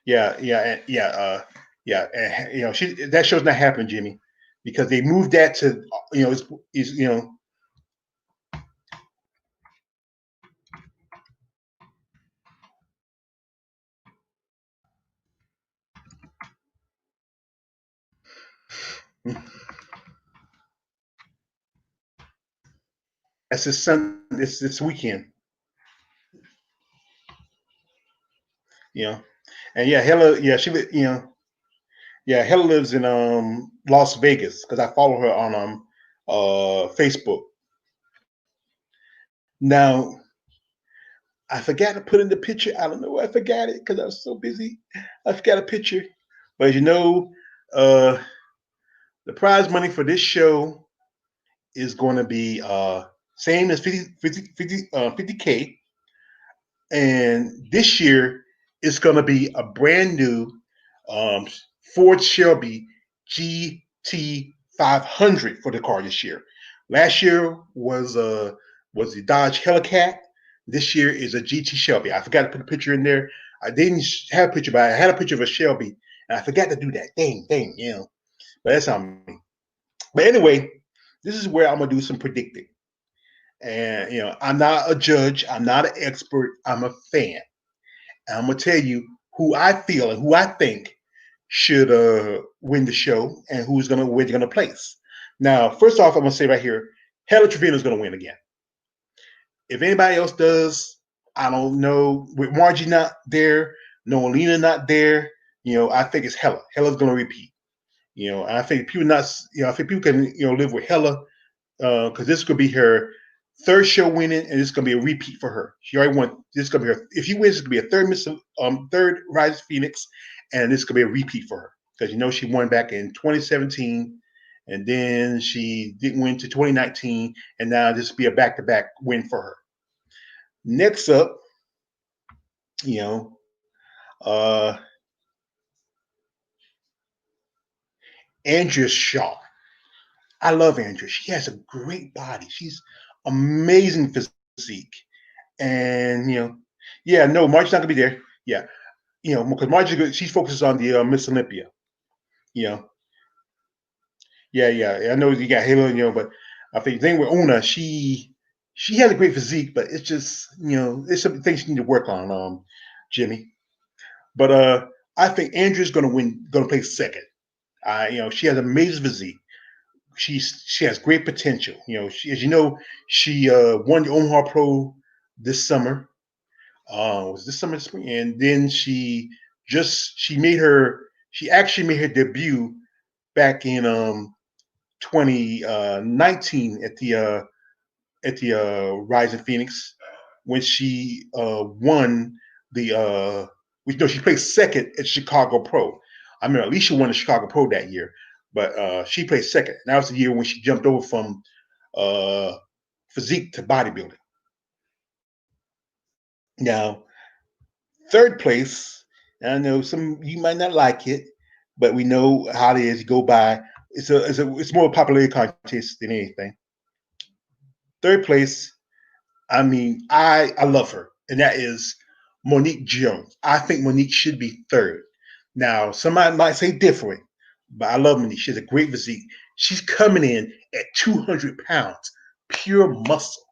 yeah, yeah, yeah, yeah. She that show's not happening, Jimmy, because they moved that to is that's this weekend. You know, and yeah, Hella, yeah, yeah, Hella lives in Las Vegas because I follow her on Facebook. Now I forgot to put in the picture. I don't know why I forgot it because I was so busy. I forgot a picture. But uh, the prize money for this show is going to be same as 50K. And this year it's going to be a brand new um, Ford Shelby GT 500 for the car this year. Last year was the Dodge Hellcat. This year is a GT Shelby. I forgot to put a picture in there. I didn't have a picture, but I had a picture of a Shelby, and I forgot to do that. Dang. But that's on me. But anyway, this is where I'm gonna do some predicting. And I'm not a judge. I'm not an expert. I'm a fan. And I'm gonna tell you who I feel and who I think should win the show and who's gonna where they're gonna place. Now, first off, I'm gonna say right here, Hella Trevino is gonna win again. If anybody else does, I don't know. With Margie not there, Noelina not there, I think it's Hella. Hella's gonna repeat. And I think people not. I think people can live with Hella because this could be her third show winning, and it's gonna be a repeat for her. She already won. This is gonna be her. If she wins, it's gonna be a third Rise of Phoenix, and this could be a repeat for her because she won back in 2017, and then she didn't win to 2019, and now this will be a back-to-back win for her. Next up, you know, uh, Andrea Shaw. I love Andrea. She has a great body. She's amazing physique. And yeah, no, Margie's not gonna be there. Yeah, because Margie she focuses on the Miss Olympia. You know, yeah. I know you got Halo, but I think the thing with Una, she has a great physique, but it's just there's some things she need to work on, Jimmy. But I think Andrea's gonna play second. She has amazing physique. She has great potential. As she won the Omaha Pro this summer. Was this summer, spring? And then she actually made her debut back in 2019 at the Rising Phoenix when she won the she placed second at Chicago Pro. I mean, Alicia won the Chicago Pro that year, but she placed second. That was the year when she jumped over from uh, physique to bodybuilding. Now, third place, I know some you might not like it, but we know how it is. You go by. It's more a popularity contest than anything. Third place, I mean, I love her, and that is Monique Jones. I think Monique should be third. Now, somebody might say different, but I love Monique. She has a great physique. She's coming in at 200 pounds, pure muscle.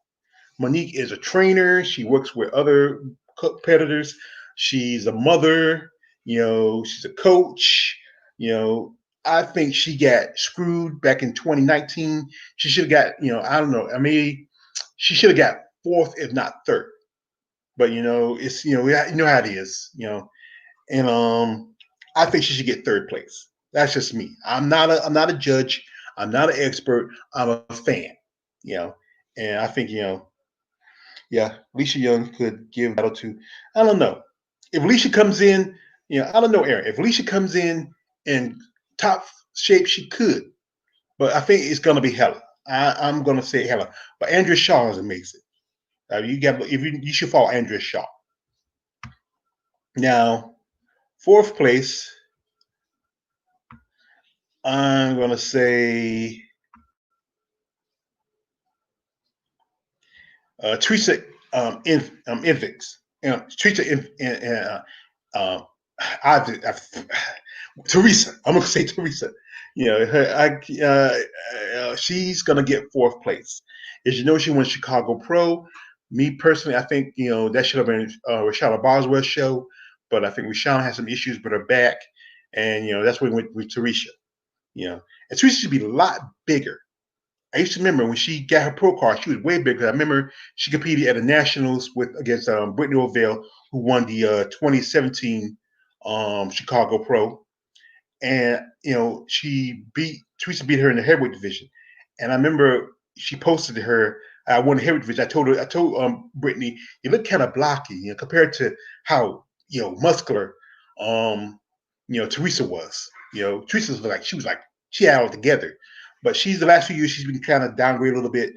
Monique is a trainer. She works with other competitors. She's a mother. She's a coach. You know, I think she got screwed back in 2019. She should have got, I don't know. I mean, she should have got fourth, if not third. But it's you know how it is. And I think she should get third place. That's just me. I'm not a judge. I'm not an expert. I'm a fan. You know, and I think yeah, Alicia Young could give battle to. I don't know if Alicia comes in. I don't know, Aaron. If Alicia comes in top shape, she could. But I think it's gonna be Hella. I'm gonna say Hella. But Andrea Shaw is amazing. You got if you should follow Andrea Shaw. Now, fourth place, I'm gonna say Teresa Invix. Teresa um, Teresa. I'm gonna say Teresa. She's gonna get fourth place. As you know, she won Chicago Pro. Me personally, I think that should have been Rashada Boswell's show, but I think Rashada had some issues with her back, and that's why we went with Teresa. And Teresa should be a lot bigger. I used to remember when she got her pro card, she was way bigger. I remember she competed at the Nationals against Brittany O'Vale, who won the 2017 Chicago Pro, and Teresa beat her in the heavyweight division. And I remember she posted to her, "I won the heavyweight division." I told Brittany, "You look kind of blocky, compared to how muscular, Teresa was. Teresa was like she had it all together." But the last few years she's been kind of downgraded a little bit,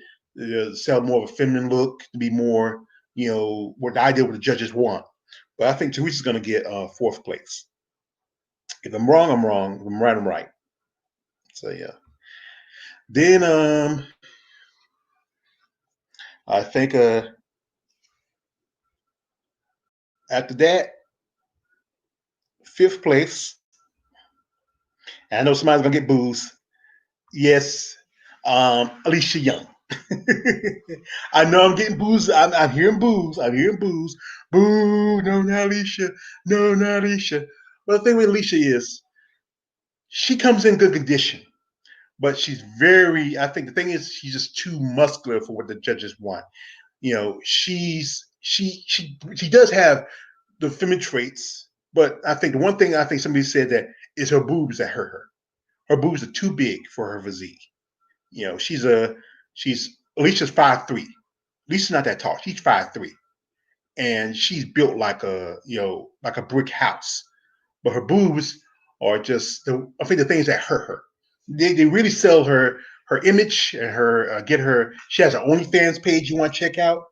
sell more of a feminine look, to be more, what the idea what the judges want. But I think Teresa's going to get fourth place. If I'm wrong, I'm wrong. If I'm right, I'm right. So yeah. Then I think after that, fifth place. And I know somebody's gonna get booze. Yes, Alicia Young. I know I'm getting booze. I'm hearing booze. I'm hearing booze. Boo! No, not Alicia. No, not Alicia. Well, the thing with Alicia is she comes in good condition, but she's very. I think the thing is she's just too muscular for what the judges want. She does have the feminine traits, but I think the one thing I think somebody said that is her boobs that hurt her. Her boobs are too big for her physique. She's Alicia's 5'3". Alicia's not that tall. She's 5'3", and she's built like a brick house. But her boobs are just I think the things that hurt her. They really sell her image and her get her. She has an OnlyFans page you want to check out.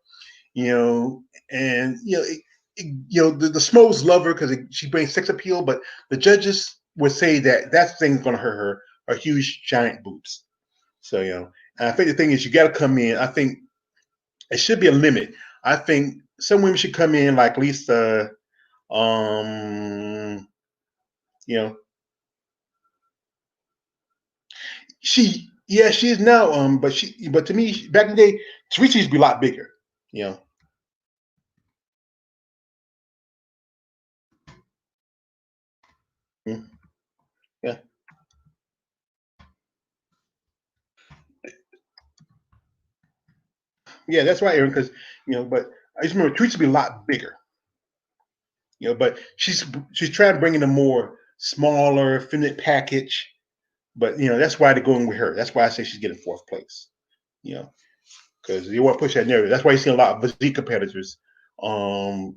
And the Smos love her because she brings sex appeal, but the judges would say that thing's going to hurt her huge giant boobs. So and I think the thing is you got to come in. I think it should be a limit. I think some women should come in like at least you know she is now but to me back in the day Teresa used to be a lot bigger. You know. Mm, yeah. Yeah, that's right, Aaron. Because but I just remember Teresa be a lot bigger. But she's trying to bring in a more smaller, feminine package. But that's why they're going with her. That's why I say she's getting fourth place. You know, because you want to push that narrative. That's why you see a lot of physique competitors um,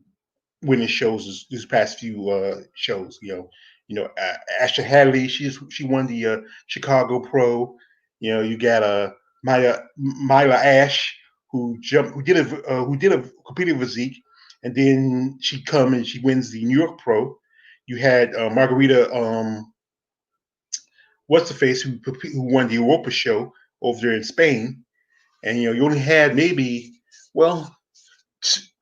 winning shows these past few shows. Ashley Hadley, she won the Chicago Pro. You got Myla Ash who did a competing physique, and then she come and she wins the New York Pro. You had Margarita, what's the face who won the Europa show over there in Spain. and you only had maybe, well,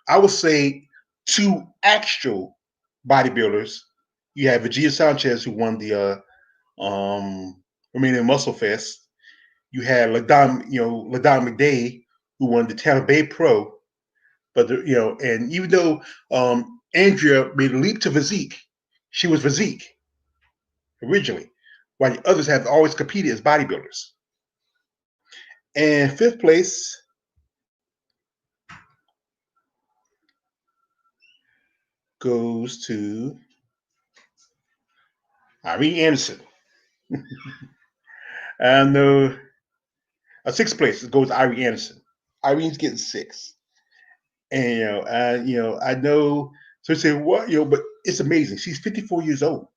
I would say two actual bodybuilders. You had Vegeta Sanchez, who won the Romanian Muscle Fest. You had Ladon McDay, who won the Tampa Bay Pro. But and even though Andrea made a leap to physique, she was physique originally, while the others have always competed as bodybuilders. And fifth place goes to Irene Anderson. I know sixth place goes to Irene Anderson. Irene's getting six, and I know. So you say what? But it's amazing. She's 54 years old.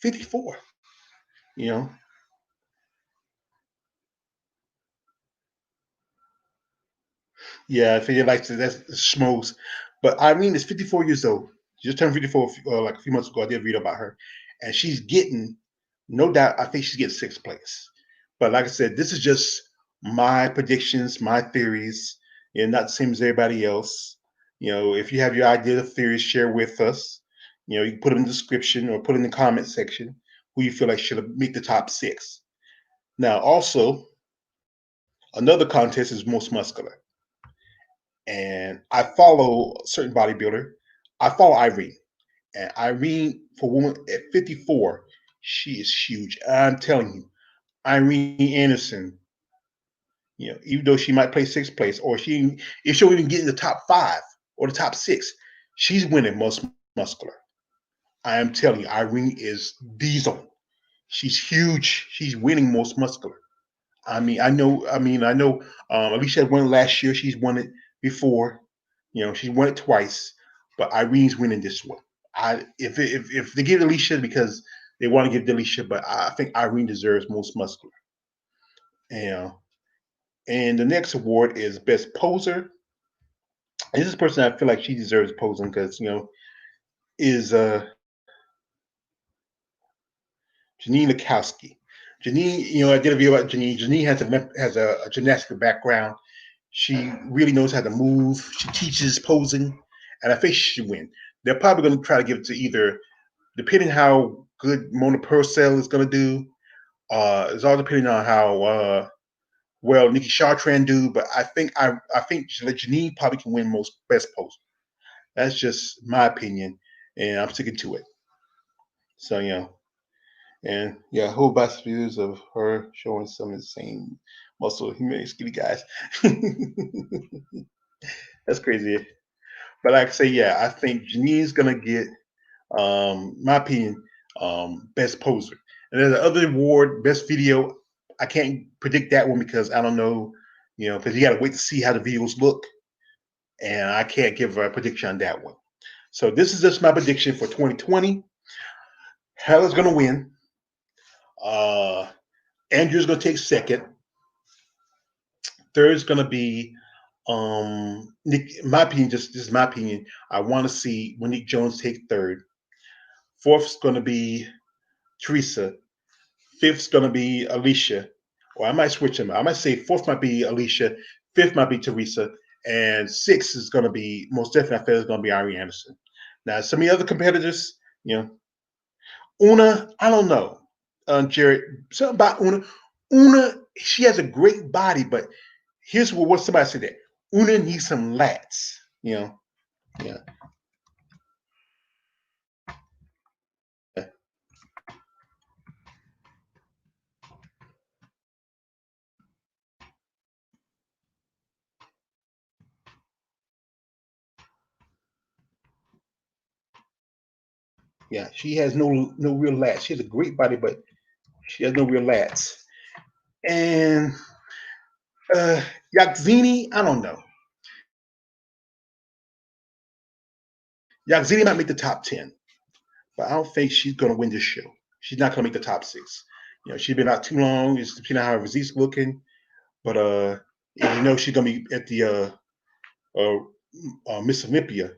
54. You know, yeah, I feel like that's schmoes. But Irene is 54 years old. She just turned 54 like a few months ago. I did read about her, and she's getting, no doubt, I think she's getting sixth place. But like I said, this is just my predictions, my theories, and not the same as everybody else. If you have your idea of theories, share with us. You can put them in the description or put in the comment section who you feel like should make the top six. Now, also, another contest is most muscular. And I follow a certain bodybuilder. I follow Irene. And Irene, for a woman at 54, she is huge. I'm telling you, Irene Anderson, even though she might play sixth place, or if she'll even get in the top five or the top six, she's winning most muscular. I am telling you, Irene is diesel. She's huge. She's winning most muscular. I know. Alicia won it last year. She's won it before. She's won it twice. But Irene's winning this one. If they give Alicia because they want to give Alicia, but I think Irene deserves most muscular. And and the next award is best poser. And this is a person I feel like she deserves posing because is Janine Lukowski. Janine, I did a video about Janine. Janine has a gymnastic background. She really knows how to move. She teaches posing, and I think she should win. They're probably going to try to give it to either, depending how good Mona Purcell is going to do. It's all depending on how well Nikki Chartrand do. But I think Janine probably can win most best poser. That's just my opinion, and I'm sticking to it. So and yeah, a whole bunch of videos of her showing some of the same muscle, human skinny guys. That's crazy. But like I say, yeah, I think Janine's gonna get, my opinion, best poser. And then the other award, best video, I can't predict that one because I don't know, because you got to wait to see how the videos look, and I can't give a prediction on that one. So this is just my prediction for 2020. Hella's gonna win. Uh, Andrew's gonna take second. Third's gonna be Nick. In my opinion, just this is my opinion. I want to see Monique Jones take third. Fourth's gonna be Teresa. Fifth's gonna be Alicia. Or I might switch them. I might say fourth might be Alicia, fifth might be Teresa, and sixth is gonna be, most definitely, I feel is gonna be Irene Anderson. Now, some of the other competitors, Una, I don't know. Jared, something about Una. Una, she has a great body, but here's what somebody said that Una needs some lats. Yeah, yeah. She has no real lats. She has a great body, but she has no real lats. And uh Yakzini, I don't know. Yakzini might make the top 10, but I don't think she's going to win this show. She's not going to make the top six. She's been out too long. It's depending on how her physique's looking. But she's going to be at the uh, Miss Olympia.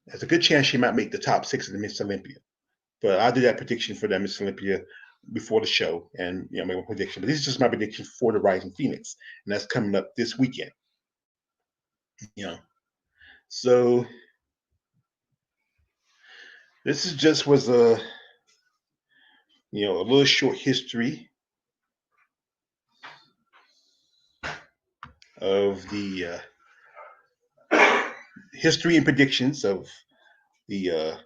There's a good chance she might make the top six of the Miss Olympia. But I'll do that prediction for that Miss Olympia before the show and make a prediction. But this is just my prediction for the Rising Phoenix, and that's coming up this weekend. You know, so this is just was a little short history of the history and predictions of the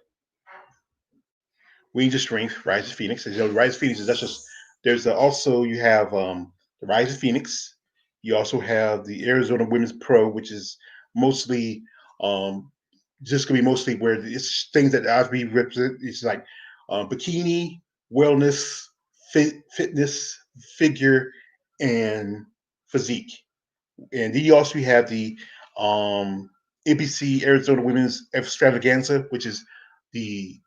Wings of Strength, Rise of Phoenix. As you know, Rise of Phoenix is that's just there's also you have the Rise of Phoenix. You also have the Arizona Women's Pro, which is mostly um, just gonna be mostly where it's things that ISB represent. It's like bikini, wellness, fitness, figure, and physique. And then you also have the um, NBC Arizona Women's Extravaganza, which is the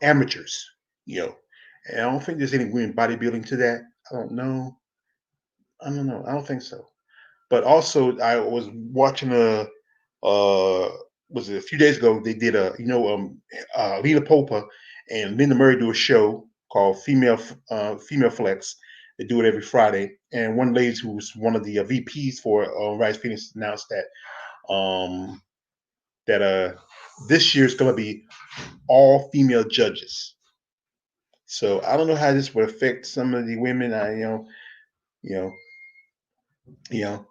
amateurs. You know, and I don't think there's any women bodybuilding to that. I don't know. I don't know. I don't think so. But also, I was watching uh, was it a few days ago? They did Lena Popa and Linda Murray do a show called Female Flex. They do it every Friday, and one lady who was one of the VPs for Rise Phoenix announced um, that this year is going to be all female judges. So I don't know how this would affect some of the women. You know, you know,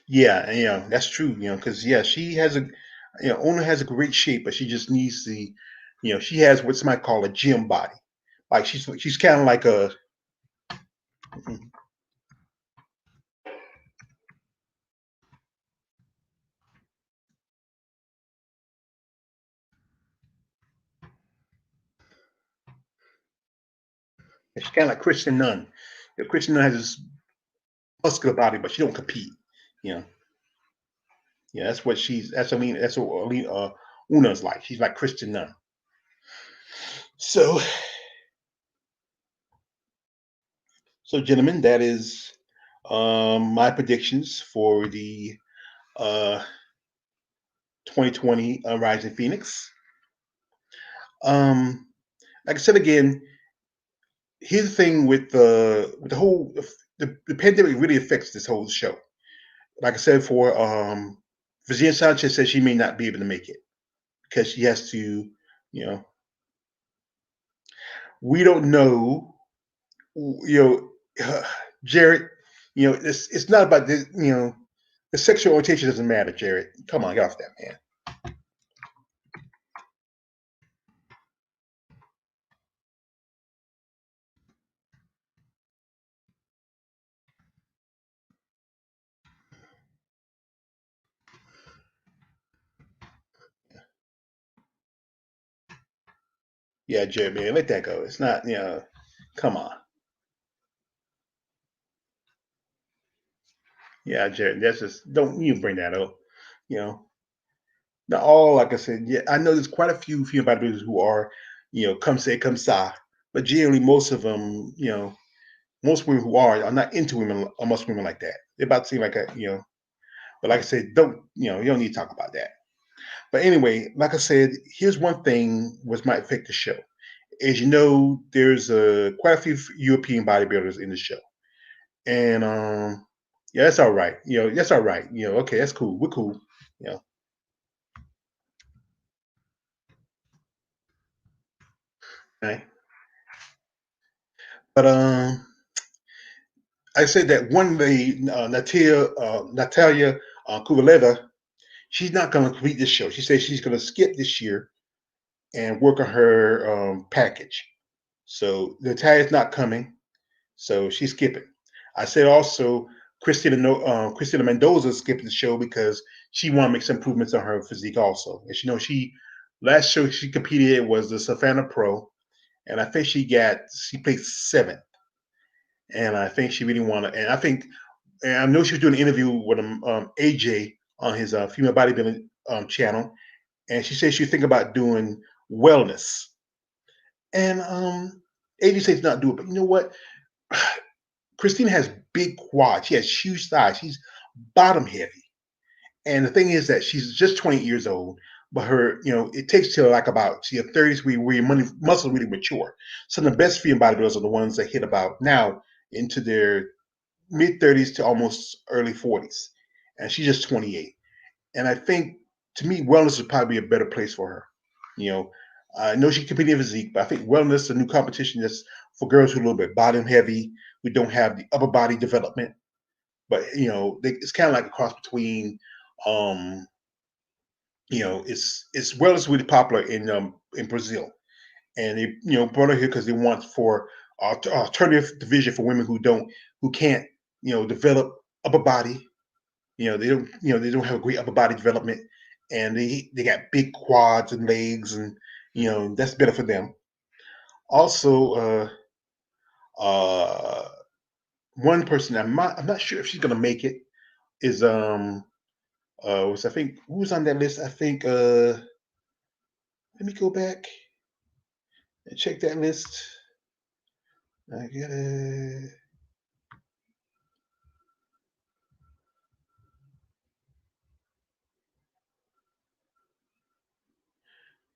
yeah, and, that's true. Because she has Ona has a great shape, but she just needs she has what somebody call a gym body. Like she's kind of like a, she's kind of like Kristen Nunn. Kristen Nunn has this muscular body, but she don't compete. You know, yeah, that's what she's. That's what Una's like. She's like Kristen Nunn. So, gentlemen, that is my predictions for the uh, 2020 Rising Phoenix. Um, like I said again, here's the thing with the whole the pandemic really affects this whole show. Like I said, for Virginia Sanchez says she may not be able to make it because she has to, you know, we don't know, you Jared, it's not about this, the sexual orientation doesn't matter, Jared. Come on, get off that, man. Yeah, Jared, man, let that go. It's not, come on. Yeah, Jared, that's just don't you bring that up. You know, not all like I said. Yeah, I know there's quite a few female bodybuilders who are, come say come sa, but generally most of them, most women who are not into women, most women like that. They're about to seem like but like I said, don't you don't need to talk about that. But anyway, like I said, here's one thing which might affect the show. As you know, there's quite a few European bodybuilders in the show, and yeah, that's all right. That's all right. Okay, that's cool. We're cool. You know, right? But I said that one lady, Natalia Kuvaleva, she's not going to complete this show. She says she's going to skip this year and work on her package. So Natalia's not coming, so she's skipping. I said also Christina Mendoza skipped the show because she want to make some improvements on her physique also. And she last show she competed in was the Savannah Pro, and I think she placed seventh. And I think she really want to. And I know she was doing an interview with AJ on his female bodybuilding channel, and she said she think about doing wellness. And AJ says not do it, but you know what? Christina has big quads. She has huge thighs. She's bottom heavy. And the thing is that she's just 28 years old. but her, it takes till like about your 30s where your muscles really mature. Some of the best female bodybuilders are the ones that hit about now into their mid 30s to almost early 40s, and she's just 28. And I think, to me, wellness would probably be a better place for her. You know, I know she competing in physique, but I think wellness is a new competition that's for girls who are a little bit bottom heavy, who don't have the upper body development. But it's kind of like a cross between, um, it's wellness really popular in Brazil, and they brought her here because they want for alternative division for women who can't develop upper body. They don't have a great upper body development, and they got big quads and legs, and that's better for them. Also, uh, one person I'm not sure if she's gonna make it is was I think who was on that list? I think let me go back and check that list. I get it.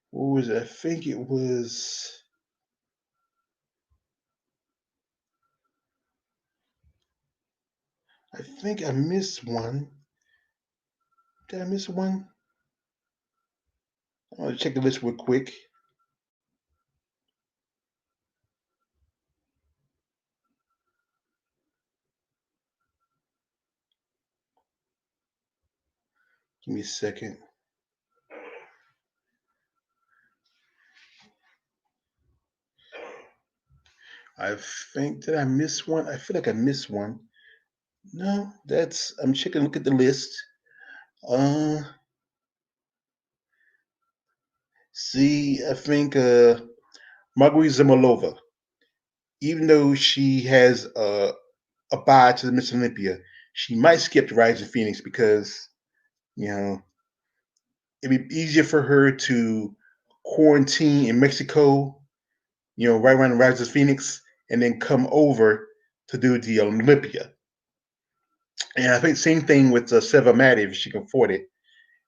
What was it? I think it was. I think I missed one. Did I miss one? I want to check the list real quick. Give me a second. I think did I miss one? I feel like I missed one. No, I'm checking. Look at the list. Uh, see, I think Margarita Zamolova, even though she has a bye to the Miss Olympia, she might skip the Rising Phoenix because you know it'd be easier for her to quarantine in Mexico, right around the Rising Phoenix, and then come over to do the Olympia. And I think same thing with Seva Mati if she can afford it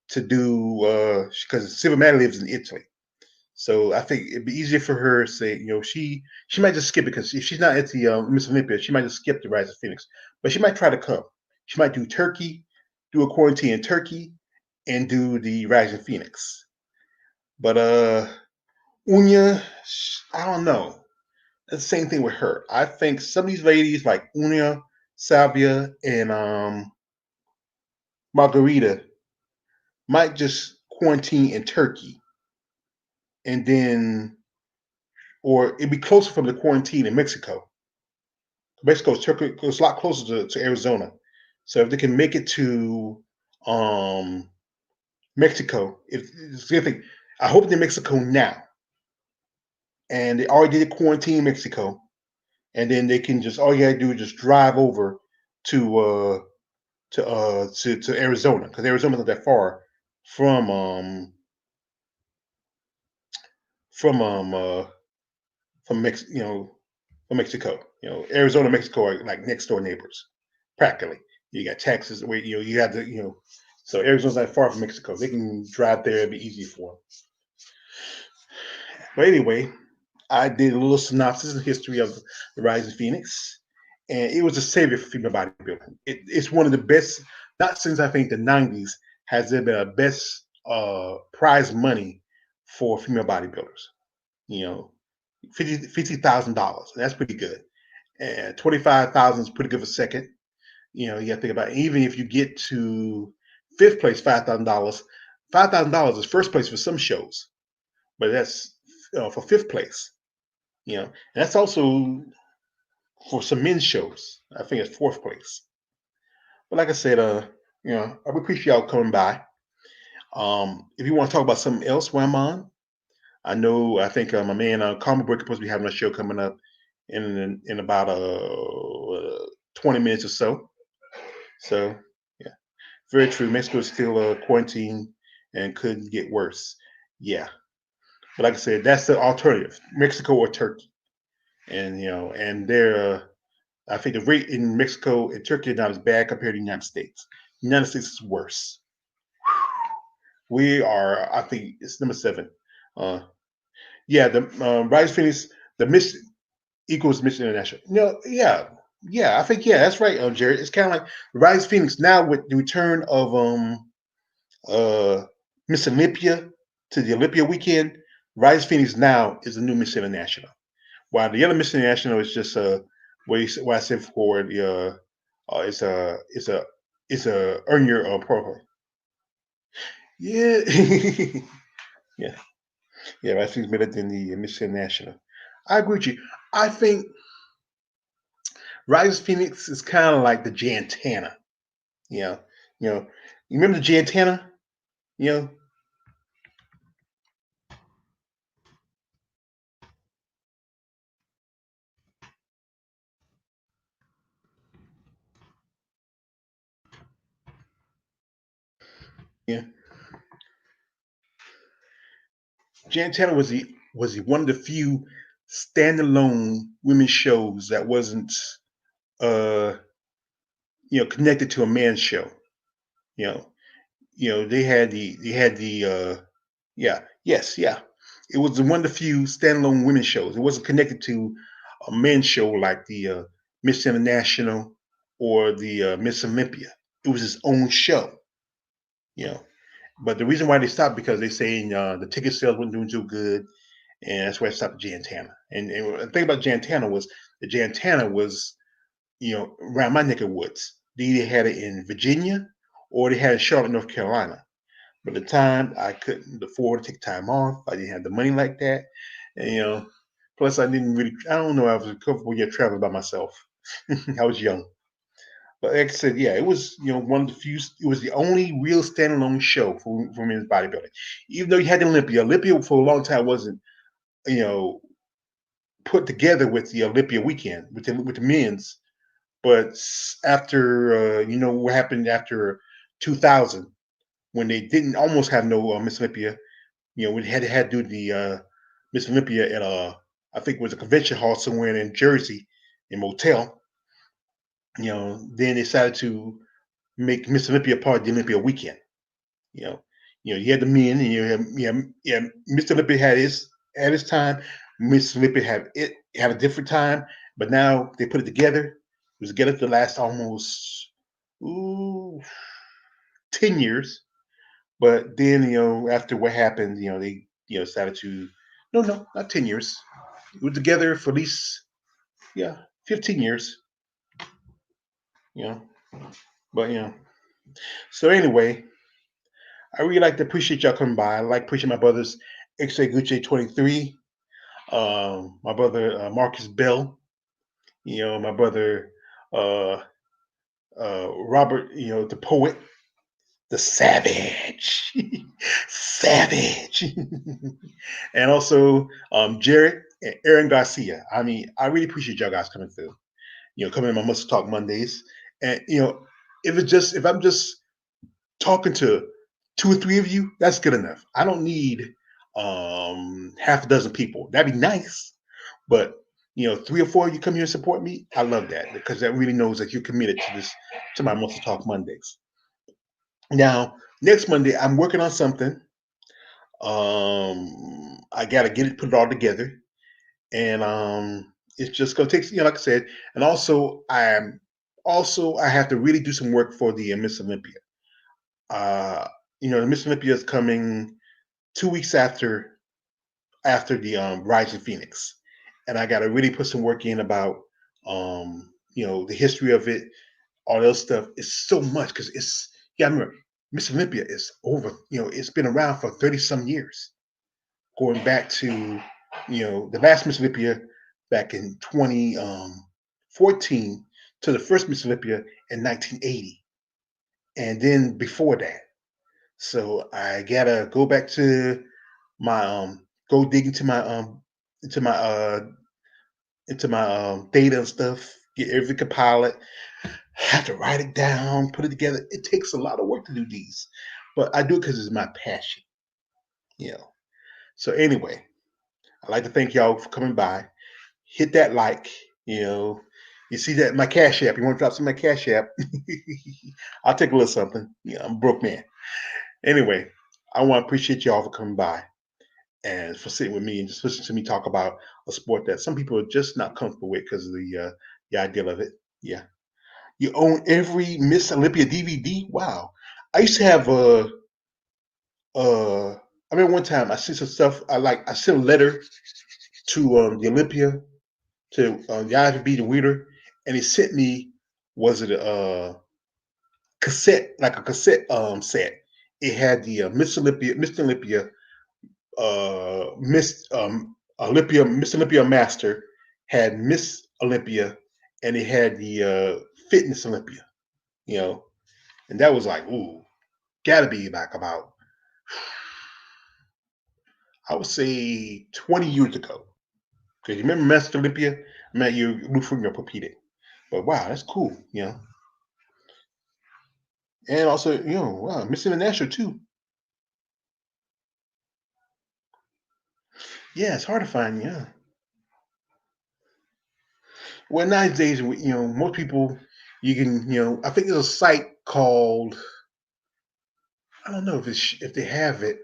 to do because Seva Mati lives in Italy. So I think it'd be easier for her to say, she might just skip it because if she's not at the Miss Olympia, she might just skip the Rise of Phoenix. But she might try to come. She might do Turkey, do a quarantine in Turkey, and do the Rise of Phoenix. But Unya, I don't know. That's the same thing with her. I think some of these ladies like Unya, Salvia, and Margarita might just quarantine in Turkey, and then, or it'd be closer from the quarantine in Mexico. Turkey goes a lot closer to Arizona. So if they can make it to Mexico, it's the thing. I hope they're in Mexico now, and they already did quarantine in Mexico, and then they can just all you gotta do is just drive over to to Arizona because Arizona's not that far from um from um uh from from Mexico. Arizona and Mexico are like next door neighbors, practically. You got Texas, where you have the so Arizona's not far from Mexico. They can drive there; it'd be easy for them. But anyway, I did a little synopsis and history of the Rising Phoenix, and it was a savior for female bodybuilding. It's one of the best. Not since I think the '90s has there been a best prize money for female bodybuilders. You know, $50,000. That's pretty good. And 25,000 is pretty good for second. You got to think about it. Even if you get to fifth place, $5,000. $5,000 is first place for some shows, but that's for fifth place. And that's also for some men's shows. I think it's fourth place. But like I said, I appreciate y'all coming by. If you want to talk about something else while I'm on, I think my man Karma Breaker supposed to be having a show coming up in about 20 minutes or so. So yeah, very true. Mexico is still quarantined and could get worse. Yeah, but like I said, that's the alternative: Mexico or Turkey. And and they're I think the rate in Mexico and Turkey is not as bad compared to the United States. The United States is worse. We are, I think it's number 7. Uh, yeah, the Rise Phoenix, the Miss equals Miss International. No, yeah, yeah, I think yeah, that's right, Jared. It's kind of like Rise Phoenix now with the return of uh Miss Olympia to the Olympia weekend. Rise Phoenix now is the new Miss International. While the other Miss International is just what I said for the it's a earn your program. Yeah, yeah, yeah. Rise Phoenix better than the Miss International. I agree with you. I think Rise Phoenix is kind of like the Jantana. You know, you know, you remember the Jantana? You know, yeah. Jantana was the one of the few standalone women's shows that wasn't uh connected to a man's show. You know, they had the yeah, yes, yeah. It was one of the few standalone women's shows. It wasn't connected to a men's show like the Miss International or the Miss Olympia. It was its own show. You know, but the reason why they stopped because they saying the ticket sales weren't doing too good, and that's why they stopped Jantana. And the thing about Jantana was the Jantana was around my neck of woods. They either had it in Virginia or they had it in Charlotte, North Carolina. But at the time, I couldn't afford to take time off. I didn't have the money like that. And, plus I didn't really, I don't know, I was comfortable yet traveling by myself. I was young. But like I said, yeah, it was, one of the few, it was the only real standalone show for men's bodybuilding. Even though you had Olympia, Olympia for a long time wasn't, you know, put together with the Olympia weekend, with the men's. But after, what happened after 2000, when they didn't almost have no Miss Olympia. We had to do the Miss Olympia at I think it was a convention hall somewhere in Jersey, in motel. Then they decided to make Miss Olympia part of the Olympia weekend. You know, you had the men, and yeah. Mr. Olympia had his time. Miss Olympia had a different time, but now they put it together. It was together to last almost ooh, 10 years. But then, after what happened, they decided to no, not 10 years. We were together for at least 15 years. You know, but So anyway, I really like to appreciate y'all coming by. I like appreciate my brothers X-Ray Gucci 23, my brother Marcus Bell, my brother uh, Robert, the poet, the savage, savage, and also Jared and Aaron Garcia. I mean, I really appreciate y'all guys coming through. Coming in my Muscle Talk Mondays, and if I'm just talking to 2 or 3 of you, that's good enough. I don't need half a dozen people. That'd be nice, but 3 or 4 of you come here and support me. I love that because that really knows that you're committed to my Muscle Talk Mondays. Now, next Monday, I'm working on something. I gotta get it, put it all together, and it's just gonna take, like I said, and also I have to really do some work for the Miss Olympia. Uh, the Miss Olympia is coming 2 weeks after the Rising Phoenix, and I gotta really put some work in about the history of it, all that stuff. It's so much because I remember Miss Olympia is over, it's been around for 30 some years, going back to, the last Miss Olympia back in 2014 to the first Miss Olympia in 1980. And then before that. So I gotta go back to my, go dig into my, data and stuff, get everything compiled, have to write it down, put it together. It takes a lot of work to do these, but I do it because it's my passion, you know. So anyway, I'd like to thank y'all for coming by. Hit that like, you know. You see that my Cash App. You want to drop some of my Cash App? I'll take a little something. I'm a broke man. Anyway, I want to appreciate y'all for coming by and for sitting with me and just listening to me talk about a sport that some people are just not comfortable with because of the idea of it. Yeah. You own every Miss Olympia DVD? Wow. I used to have I remember one time I sent some stuff. I sent a letter to the Olympia to the IFB, the reader, and he sent me was it a cassette, like a cassette set. It had the Miss Olympia, Miss Olympia Master, had Miss Olympia, and it had the Fitness Olympia. You know, and that was like, ooh, gotta be like about, I would say 20 years ago. Because you remember Master Olympia? Man, you look for your repeating. But wow, that's cool, you know. And also, wow, Miss International too. Yeah, it's hard to find, yeah. Well, nowadays, most people, you can, I think there's a site called, I don't know if they have it,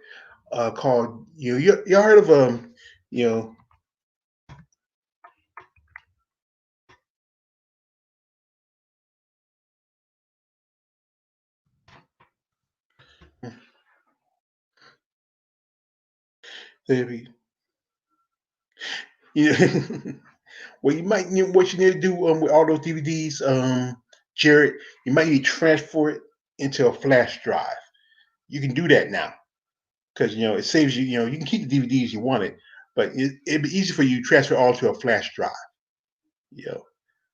called, you heard of, you know, maybe, you know, well, what you need to do with all those DVDs, Jared, you might need to transfer it into a flash drive. You can do that now because it saves you. You can keep the DVDs you want it, but it'd be easy for you to transfer all to a flash drive. You know,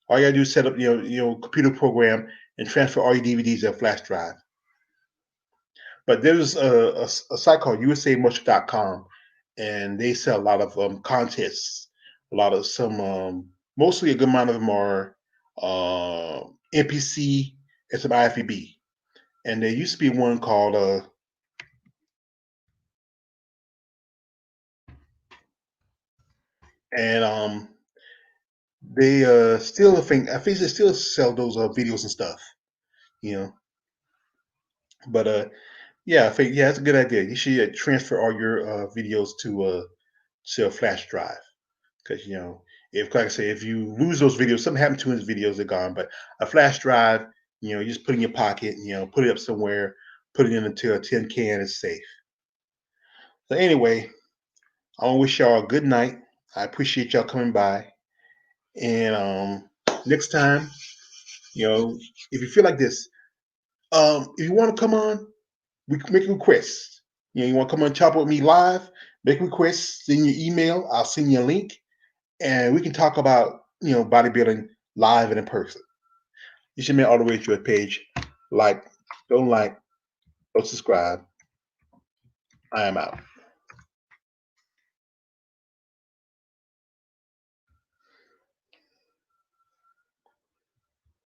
all you gotta do is set up computer program and transfer all your DVDs to a flash drive. But there's a site called USAMuscle.com, and they sell a lot of contests. A lot of some, mostly a good amount of them are NPC and some IFBB. And there used to be one called and they still I think they still sell those videos and stuff, you know. But yeah, I think yeah, that's a good idea. You should transfer all your videos to a flash drive because if like I say, if you lose those videos, something happened to his videos, they're gone. But a flash drive, you just put in your pocket, put it up somewhere, put it into a tin can, it's safe. So anyway, I want to wish y'all a good night. I appreciate y'all coming by, and next time, if you feel like this, if you want to come on, we can make a request. You want to come on and chop with me live? Make a request. Send your email. I'll send you a link, and we can talk about bodybuilding live and in person. You should make all the way to your page. Like, don't subscribe. I am out.